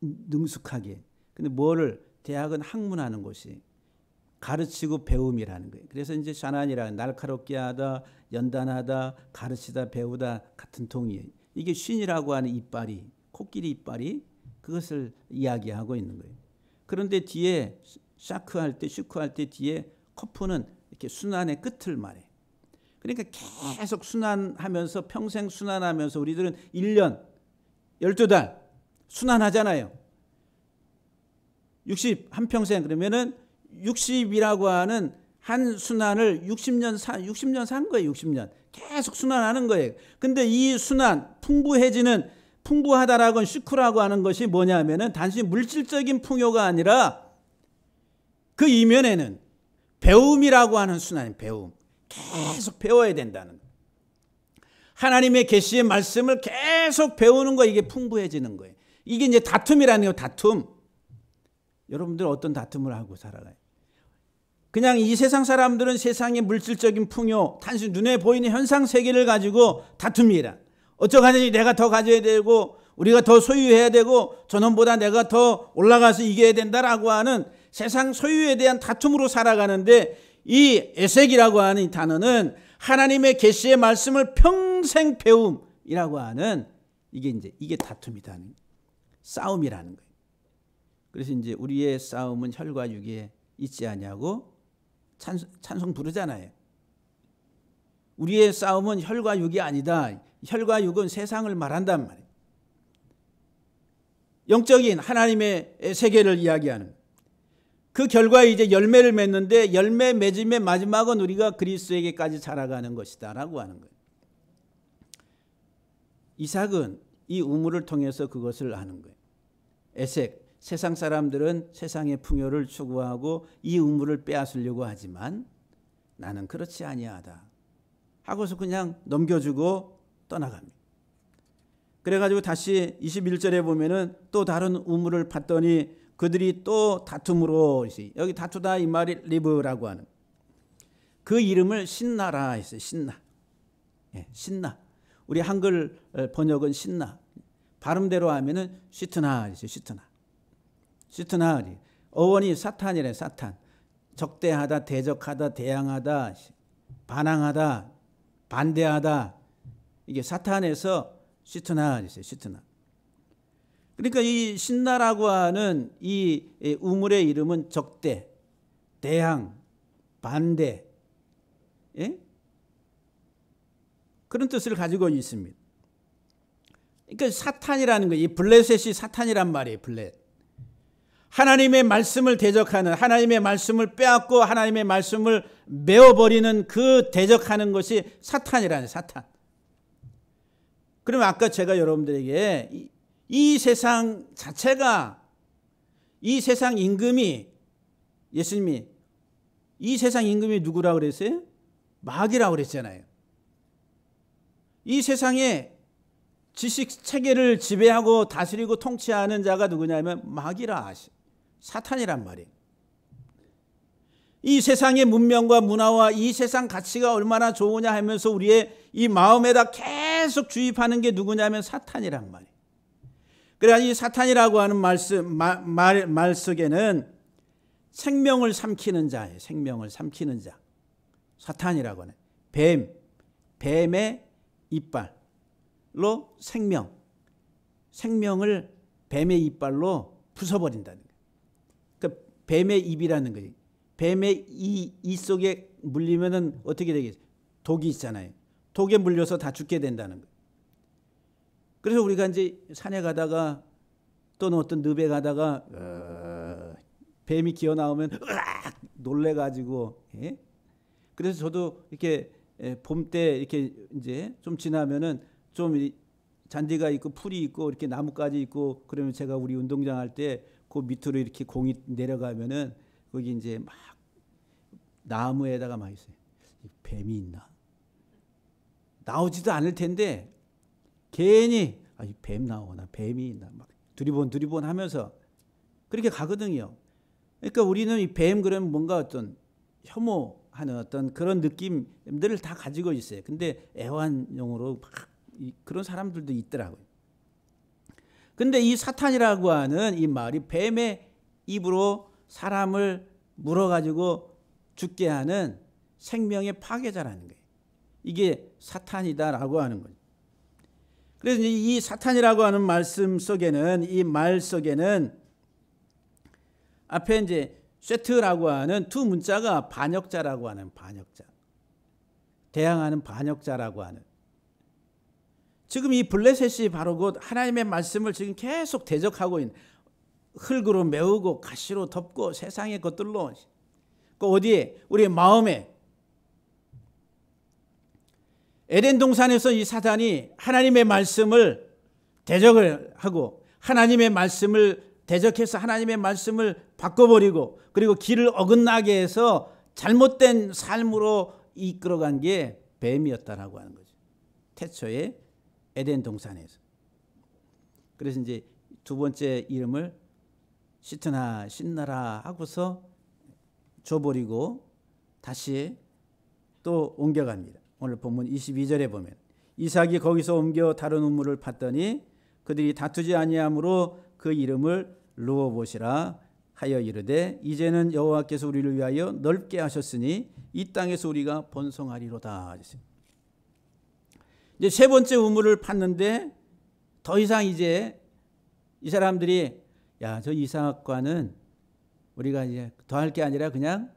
능숙하게. 근데 뭐를 대학은 학문하는 곳이 가르치고 배움이라는 거예요. 그래서 이제 샤난이라는 날카롭게 하다, 연단하다, 가르치다, 배우다 같은 통이에요. 이게 쉰이라고 하는 이빨이 코끼리 이빨이 그것을 이야기하고 있는 거예요. 그런데 뒤에 슈크할 때 뒤에 커프는 이렇게 순환의 끝을 말해. 그러니까 계속 순환하면서 평생 순환하면서 우리들은 1년 12달 순환하잖아요. 60 한평생 그러면은 60이라고 하는 한 순환을 60년 산 거예요. 60년. 계속 순환하는 거예요. 근데 이 순환 풍부하다라고 하는 슈크라고 하는 것이 뭐냐면은 단순히 물질적인 풍요가 아니라 그 이면에는 배움이라고 하는 순환이 배움. 계속 배워야 된다는 거예요. 하나님의 계시의 말씀을 계속 배우는 거 이게 풍부해지는 거예요. 이게 이제 다툼이라는 거예요. 다툼. 여러분들 어떤 다툼을 하고 살아가요? 그냥 이 세상 사람들은 세상의 물질적인 풍요, 단순히 눈에 보이는 현상 세계를 가지고 다툽니다. 어쩌가니 내가 더 가져야 되고 우리가 더 소유해야 되고 저놈보다 내가 더 올라가서 이겨야 된다라고 하는 세상 소유에 대한 다툼으로 살아가는데 이 에색이라고 하는 이 단어는 하나님의 계시의 말씀을 평생 배움이라고 하는 이게 다툼이다. 싸움이라는 거예요. 그래서 이제 우리의 싸움은 혈과 육에 있지 않냐고 찬송 부르잖아요. 우리의 싸움은 혈과 육이 아니다. 혈과 육은 세상을 말한단 말이에요. 영적인 하나님의 세계를 이야기하는 그 결과에 이제 열매를 맺는데 열매 맺음의 마지막은 우리가 그리스도에게까지 자라가는 것이다라고 하는 거예요. 이삭은 이 우물을 통해서 그것을 아는 거예요. 에색, 세상 사람들은 세상의 풍요를 추구하고 이 우물을 빼앗으려고 하지만 나는 그렇지 아니하다. 하고서 그냥 넘겨주고 떠나갑니다. 그래가지고 다시 21절에 보면은 또 다른 우물을 팠더니 그들이 또 다툼으로, 여기 다투다 이 말이 리브라고 하는 그 이름을 신나라 했어요. 신나. 예, 신나. 우리 한글 번역은 신나. 발음대로 하면은 시트나 했어요. 시트나. 시트나. 어원이 사탄이래. 사탄. 적대하다, 대적하다, 대항하다, 반항하다, 반대하다. 이게 사탄에서 시트나 했어요. 시트나. 그러니까 이 신나라고 하는 이 우물의 이름은 적대, 대항, 반대, 예? 그런 뜻을 가지고 있습니다. 그러니까 사탄이라는 거, 이 블레셋이 사탄이란 말이에요. 블레셋. 하나님의 말씀을 대적하는, 하나님의 말씀을 빼앗고 하나님의 말씀을 메워버리는 그 대적하는 것이 사탄이라는, 사탄. 그러면 아까 제가 여러분들에게 이 세상 자체가, 이 세상 임금이, 예수님이 이 세상 임금이 누구라고 그랬어요? 마귀라고 그랬잖아요. 이 세상에 지식 체계를 지배하고 다스리고 통치하는 자가 누구냐면 마귀라, 사탄이란 말이에요. 이 세상의 문명과 문화와 이 세상 가치가 얼마나 좋으냐 하면서 우리의 이 마음에다 계속 주입하는 게 누구냐면 사탄이란 말이에요. 그래야 이 사탄이라고 하는 말 속에는 생명을 삼키는 자예요. 생명을 삼키는 자. 사탄이라고 하는 뱀의 이빨로 생명을 뱀의 이빨로 부숴버린다는 거예요. 그러니까 뱀의 입이라는 거예요. 뱀의 이 속에 물리면은 어떻게 되겠어요? 독이 있잖아요. 독에 물려서 다 죽게 된다는 거예요. 그래서 우리가 이제 산에 가다가 또는 어떤 늪에 가다가 뱀이 기어 나오면 놀래가지고, 예? 그래서 저도 이렇게 봄 때 이렇게 이제 좀 지나면은 좀 잔디가 있고 풀이 있고 이렇게 나뭇가지 있고 그러면 제가 우리 운동장 할 때 그 밑으로 이렇게 공이 내려가면은 거기 이제 막 나무에다가 막 있어요. 뱀이 있나? 나오지도 않을 텐데 괜히 뱀 나오나, 뱀이 있나, 막 두리번 하면서 그렇게 가거든요. 그러니까 우리는 이 뱀 그러면 뭔가 어떤 혐오하는 어떤 그런 느낌들을 다 가지고 있어요. 근데 애완용으로 막 그런 사람들도 있더라고요. 근데 이 사탄이라고 하는 이 말이 뱀의 입으로 사람을 물어가지고 죽게 하는 생명의 파괴자라는 거예요. 이게 사탄이다라고 하는 거예요. 그래서 이 사탄이라고 하는 말씀 속에는, 이 말 속에는 앞에 이제 쉐트라고 하는 두 문자가 반역자라고 하는, 반역자, 대항하는 반역자라고 하는. 지금 이 블레셋이 바로 곧 하나님의 말씀을 지금 계속 대적하고 있는, 흙으로 메우고 가시로 덮고 세상의 것들로, 그 어디에? 우리의 마음에. 에덴 동산에서 이 사단이 하나님의 말씀을 대적을 하고 하나님의 말씀을 대적해서 하나님의 말씀을 바꿔버리고 그리고 길을 어긋나게 해서 잘못된 삶으로 이끌어간 게 뱀이었다라고 하는 거죠. 태초에 에덴 동산에서. 그래서 이제 두 번째 이름을 시트나, 신나라 하고서 줘버리고 다시 또 옮겨갑니다. 오늘 본문 22절에 보면 이삭이 거기서 옮겨 다른 우물을 팠더니 그들이 다투지 아니하므로 그 이름을 르호봇이라 하여 이르되 이제는 여호와께서 우리를 위하여 넓게 하셨으니 이 땅에서 우리가 번성하리로다. 이제 세 번째 우물을 팠는데 더 이상 이제 이 사람들이 야, 저 이삭과는 우리가 이제 더 할 게 아니라 그냥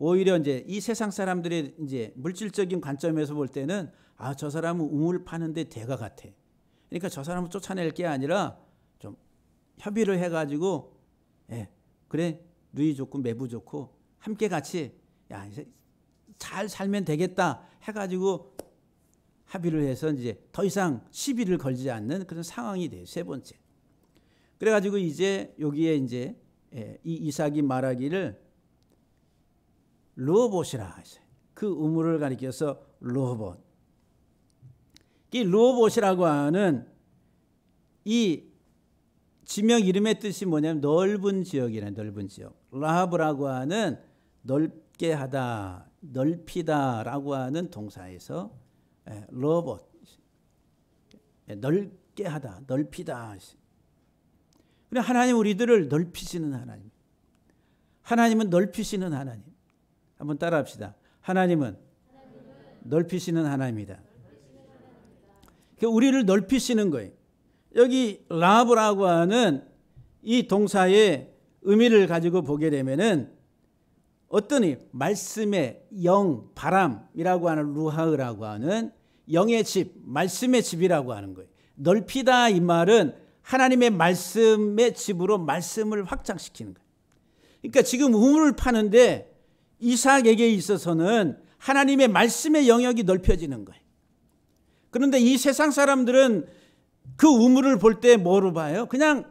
오히려 이제 이 세상 사람들의 이제 물질적인 관점에서 볼 때는 아, 저 사람은 우물 파는데 대가 같아. 그러니까 저 사람을 쫓아낼 게 아니라 좀 협의를 해가지고, 예, 그래, 누이 좋고 매부 좋고 함께 같이 야, 이제 잘 살면 되겠다 해가지고 합의를 해서 이제 더 이상 시비를 걸지 않는 그런 상황이 돼요. 세 번째. 그래가지고 이제 여기에 이제 이 이삭이 말하기를 르호봇이라 했어요. 그 우물을 가리켜서 르호봇. 이 르호봇이라고 하는 이 지명 이름의 뜻이 뭐냐면 넓은 지역이네. 넓은 지역. 라하브라고 하는 넓게 하다, 넓히다라고 하는 동사에서 르호봇, 넓게 하다, 넓히다. 그래, 하나님 우리들을 넓히시는 하나님. 하나님은 넓히시는 하나님. 한번 따라합시다. 하나님은 넓히시는 하나님이다. 우리를 넓히시는 거예요. 여기 라하브라고 하는 이 동사의 의미를 가지고 보게 되면은 어떤 말씀의 영, 바람이라고 하는 루하흐라고 하는 영의 집, 말씀의 집이라고 하는 거예요. 넓히다 이 말은 하나님의 말씀의 집으로 말씀을 확장시키는 거예요. 그러니까 지금 우물을 파는데 이삭에게 있어서는 하나님의 말씀의 영역이 넓혀지는 거예요. 그런데 이 세상 사람들은 그 우물을 볼 때 뭐로 봐요? 그냥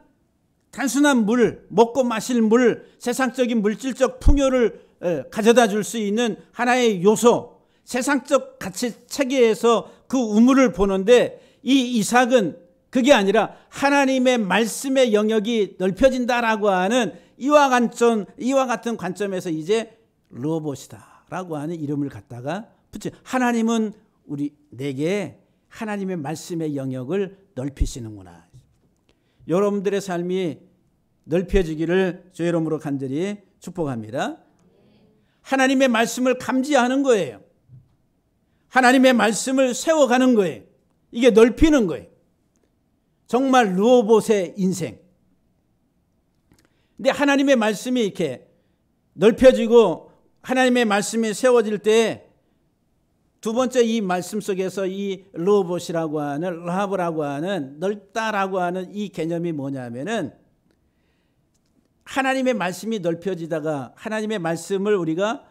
단순한 물, 먹고 마실 물, 세상적인 물질적 풍요를 가져다 줄 수 있는 하나의 요소, 세상적 가치 체계에서 그 우물을 보는데 이 이삭은 그게 아니라 하나님의 말씀의 영역이 넓혀진다라고 하는 이와 같은 관점에서 이제 르호봇이다라고 하는 이름을 갖다가 붙여. 하나님은 내게 하나님의 말씀의 영역을 넓히시는구나. 여러분들의 삶이 넓혀지기를 주의 이름으로 간절히 축복합니다. 하나님의 말씀을 감지하는 거예요. 하나님의 말씀을 세워가는 거예요. 이게 넓히는 거예요. 정말 르호봇의 인생. 근데 하나님의 말씀이 이렇게 넓혀지고 하나님의 말씀이 세워질 때 두 번째 이 말씀 속에서 이 르호봇이라고 하는 라하브라고 하는 넓다라고 하는 이 개념이 뭐냐면은 하나님의 말씀이 넓혀지다가 하나님의 말씀을 우리가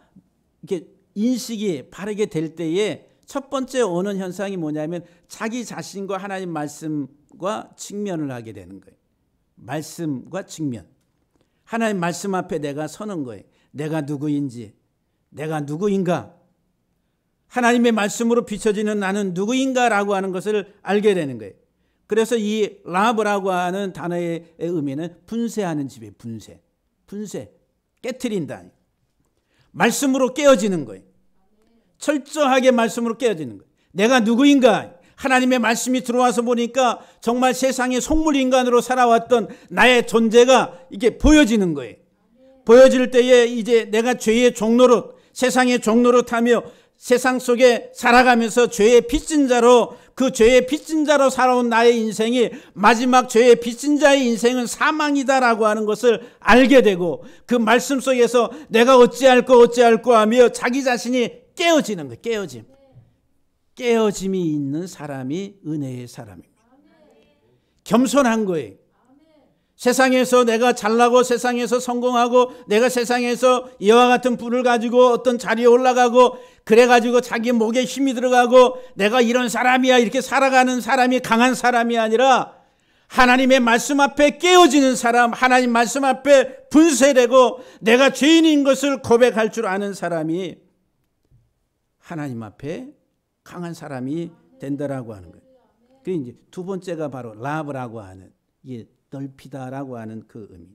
이렇게 인식이 바르게 될 때에 첫 번째 오는 현상이 뭐냐면 자기 자신과 하나님 말씀과 직면을 하게 되는 거예요. 말씀과 직면. 하나님 말씀 앞에 내가 서는 거예요. 내가 누구인지, 내가 누구인가. 하나님의 말씀으로 비춰지는 나는 누구인가라고 하는 것을 알게 되는 거예요. 그래서 이 라하브라고 하는 단어의 의미는 분쇄하는 집이에요. 분쇄, 깨트린다. 말씀으로 깨어지는 거예요. 철저하게 말씀으로 깨어지는 거예요. 내가 누구인가? 하나님의 말씀이 들어와서 보니까 정말 세상의 속물인간으로 살아왔던 나의 존재가 이게 보여지는 거예요. 보여질 때에 이제 내가 죄의 종노릇, 세상의 종노릇하며 세상 속에 살아가면서 죄의 빚진 자로, 그 죄의 빚진 자로 살아온 나의 인생이 마지막 죄의 빚진 자의 인생은 사망이다라고 하는 것을 알게 되고 그 말씀 속에서 내가 어찌할꼬 하며 자기 자신이 깨어지는 거예요. 깨어짐이 있는 사람이 은혜의 사람입니다. 겸손한 거예요. 세상에서 내가 잘나고 세상에서 성공하고 내가 세상에서 이와 같은 부를 가지고 어떤 자리에 올라가고 그래가지고 자기 목에 힘이 들어가고 내가 이런 사람이야 이렇게 살아가는 사람이 강한 사람이 아니라 하나님의 말씀 앞에 깨어지는 사람, 하나님 말씀 앞에 분쇄되고 내가 죄인인 것을 고백할 줄 아는 사람이 하나님 앞에 강한 사람이 된다라고 하는 거예요. 그 이제 두 번째가 바로 라하브라고 하는 이게 넓히다라고 하는 그 의미.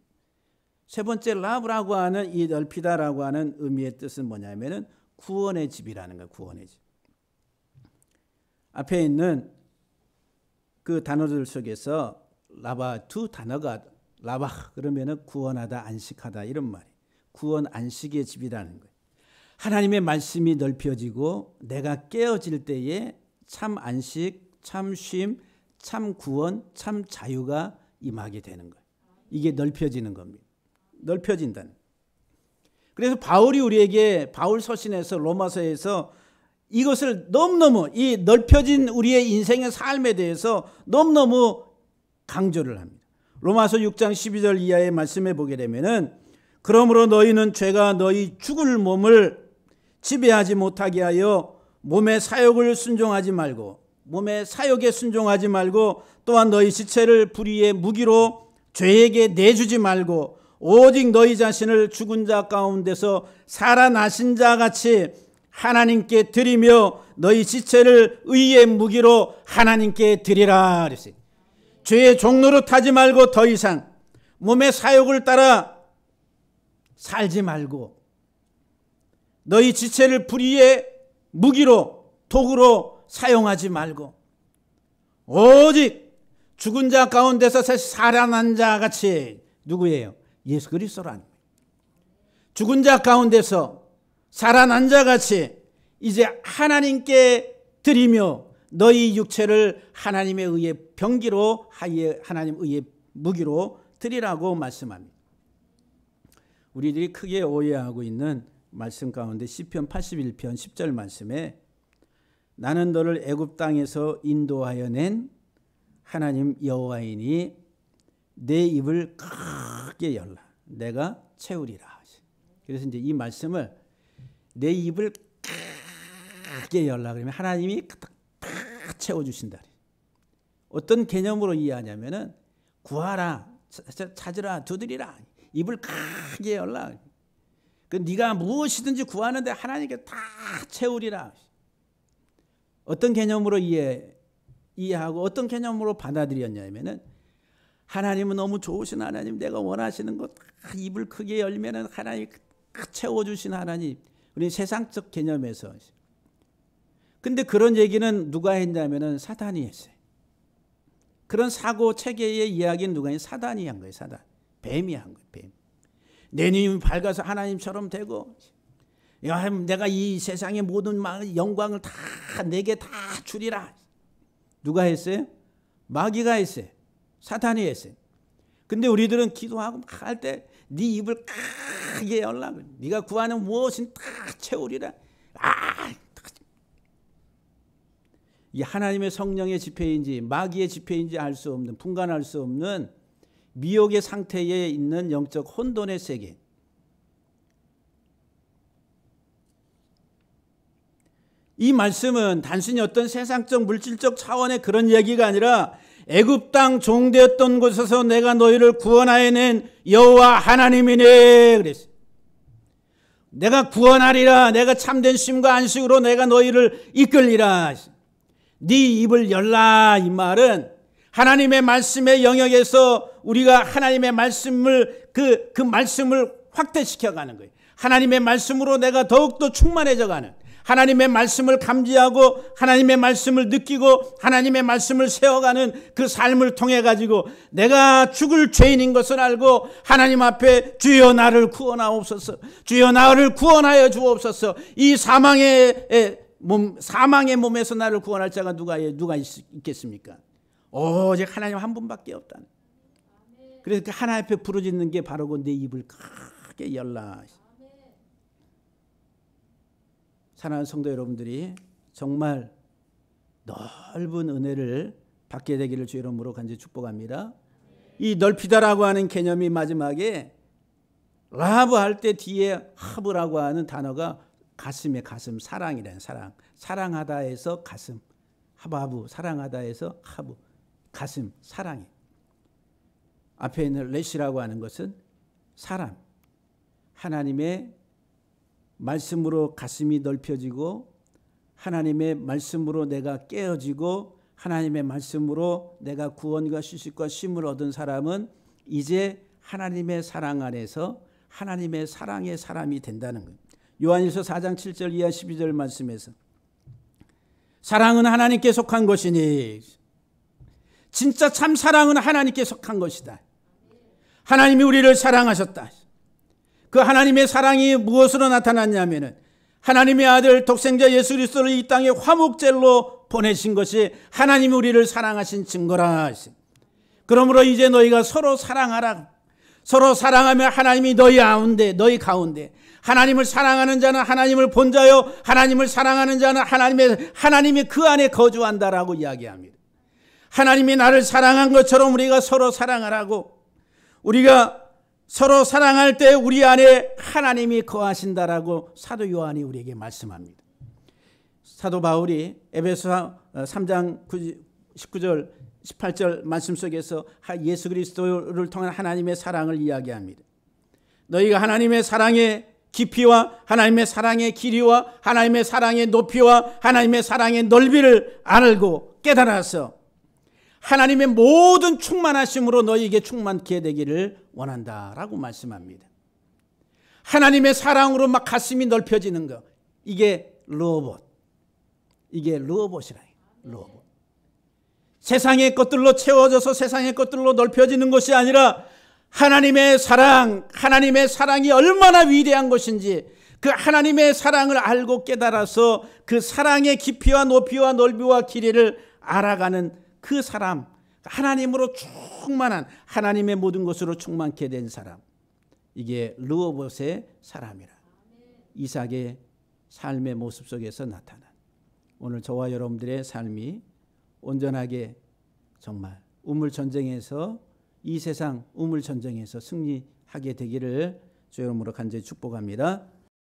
세 번째 라하브라고 하는 이 넓히다라고 하는 의미의 뜻은 뭐냐면은 구원의 집이라는 거예요. 구원의 집. 앞에 있는 그 단어들 속에서 라바 두 단어가 라바 그러면은 구원하다, 안식하다 이런 말이에요. 구원 안식의 집이라는 거예요. 하나님의 말씀이 넓혀지고 내가 깨어질 때에 참 안식, 참 쉼, 참 구원, 참 자유가 임하게 되는 거예요. 이게 넓혀지는 겁니다. 넓혀진다는. 그래서 바울이 우리에게 바울 서신에서 로마서에서 이것을 너무너무 이 넓혀진 우리의 인생의 삶에 대해서 너무너무 강조를 합니다. 로마서 6장 12절 이하의 말씀에 보게 되면은 그러므로 너희는 죄가 너희 죽을 몸을 지배하지 못하게 하여 몸의 사욕을 순종하지 말고 몸의 사욕에 순종하지 말고 또한 너희 지체를 불의의 무기로 죄에게 내주지 말고 오직 너희 자신을 죽은 자 가운데서 살아나신 자 같이 하나님께 드리며 너희 지체를 의의 무기로 하나님께 드리라 그랬어요. 죄의 종로로 타지 말고 더 이상 몸의 사욕을 따라 살지 말고 너희 지체를 불의의 무기로 도구로 사용하지 말고 오직 죽은 자 가운데서 살아난 자 같이 누구예요? 예수 그리스도라는 거예요. 죽은 자 가운데서 살아난 자 같이 이제 하나님께 드리며 너희 육체를 하나님의 의의 병기로 하나님 의의 무기로 드리라고 말씀합니다. 우리들이 크게 오해하고 있는 말씀 가운데 시편 81편 10절 말씀에 나는 너를 애굽 땅에서 인도하여 낸 하나님 여호와이니 내 입을 크게 열라 내가 채우리라. 그래서 이제 이 말씀을 내 입을 크게 열라 그러면 하나님이 딱 채워주신다. 어떤 개념으로 이해하냐면은 구하라, 찾으라, 두드리라, 입을 크게 열라. 그 네가 무엇이든지 구하는데 하나님께 다 채우리라. 어떤 개념으로 이해하고 어떤 개념으로 받아들였냐면은 하나님은 너무 좋으신 하나님, 내가 원하시는 것 다 입을 크게 열면은 하나님이 채워주신 하나님. 우리 세상적 개념에서. 근데 그런 얘기는 누가 했냐면은 사단이 했어요. 그런 사고 체계의 이야기는 누가 했냐면 사단이 한 거예요. 사단. 뱀이 한 거예요. 뱀. 내 눈이 밝아서 하나님처럼 되고 야, 내가 이 세상의 모든 영광을 다 내게 다 주리라. 누가 했어요? 마귀가 했어요. 사탄이 했어요. 근데 우리들은 기도하고 할 때 네 입을 크게 열라. 네가 구하는 무엇은 다 채우리라. 이 하나님의 성령의 집회인지 마귀의 집회인지 알 수 없는, 분간할 수 없는 미혹의 상태에 있는 영적 혼돈의 세계. 이 말씀은 단순히 어떤 세상적 물질적 차원의 그런 얘기가 아니라 애굽 땅 종되었던 곳에서 내가 너희를 구원하여 낸 여호와 하나님이네 그랬어요. 내가 구원하리라. 내가 참된 쉼과 안식으로 내가 너희를 이끌리라. 네 입을 열라. 이 말은 하나님의 말씀의 영역에서 우리가 하나님의 말씀을 그 말씀을 확대시켜가는 거예요. 하나님의 말씀으로 내가 더욱더 충만해져가는, 하나님의 말씀을 감지하고 하나님의 말씀을 느끼고 하나님의 말씀을 세워가는 그 삶을 통해 가지고 내가 죽을 죄인인 것을 알고 하나님 앞에 주여 나를 구원하옵소서, 주여 나를 구원하여 주옵소서. 이 사망의 몸에서 나를 구원할 자가 누가 있겠습니까? 오직 하나님 한 분밖에 없다. 그래서 그 하나님 앞에 부르짖는 게 바로 그 내 입을 크게 열라. 사랑하는 성도 여러분들이 정말 넓은 은혜를 받게 되기를 주 이름으로 간절히 축복합니다. 이 넓히다라고 하는 개념이 마지막에 라브 할 때 뒤에 하브라고 하는 단어가 가슴의 가슴, 사랑이라는 사랑. 사랑하다에서 가슴, 하바브, 사랑하다에서 하브, 가슴, 사랑이. 앞에 있는 레시라고 하는 것은 사람. 하나님의 말씀으로 가슴이 넓혀지고 하나님의 말씀으로 내가 깨어지고 하나님의 말씀으로 내가 구원과 휴식과 쉼을 얻은 사람은 이제 하나님의 사랑 안에서 하나님의 사랑의 사람이 된다는 거예요. 요한일서 4장 7절 이하 12절 말씀에서 사랑은 하나님께 속한 것이니, 진짜 참 사랑은 하나님께 속한 것이다. 하나님이 우리를 사랑하셨다. 그 하나님의 사랑이 무엇으로 나타났냐면은 하나님의 아들 독생자 예수 그리스도를 이 땅에 화목제로 보내신 것이 하나님이 우리를 사랑하신 증거라. 그러므로 이제 너희가 서로 사랑하라. 서로 사랑하면 하나님이 너희 가운데 하나님을 사랑하는 자는 하나님을 본 자요, 하나님을 사랑하는 자는 하나님이 그 안에 거주한다라고 이야기합니다. 하나님이 나를 사랑한 것처럼 우리가 서로 사랑하라고, 우리가 서로 사랑할 때 우리 안에 하나님이 거하신다라고 사도 요한이 우리에게 말씀합니다. 사도 바울이 에베소 3장 19절 18절 말씀 속에서 예수 그리스도를 통한 하나님의 사랑을 이야기합니다. 너희가 하나님의 사랑에 깊이와 하나님의 사랑의 길이와 하나님의 사랑의 높이와 하나님의 사랑의 넓이를 알고 깨달아서 하나님의 모든 충만하심으로 너희에게 충만케 되기를 원한다라고 말씀합니다. 하나님의 사랑으로 막 가슴이 넓혀지는 거, 이게 르호봇. 이게 르호봇이라. 르호봇. 세상의 것들로 채워져서 세상의 것들로 넓혀지는 것이 아니라 하나님의 사랑이 얼마나 위대한 것인지 그 하나님의 사랑을 알고 깨달아서 그 사랑의 깊이와 높이와 넓이와 길이를 알아가는 그 사람, 하나님으로 충만한 하나님의 모든 것으로 충만케 된 사람, 이게 르호봇의 사람이라. 이삭의 삶의 모습 속에서 나타난 오늘 저와 여러분들의 삶이 온전하게 정말 우물전쟁에서 이 세상 우물전쟁에서 승리하게 되기를 주 이름으로 간절히 축복합니다.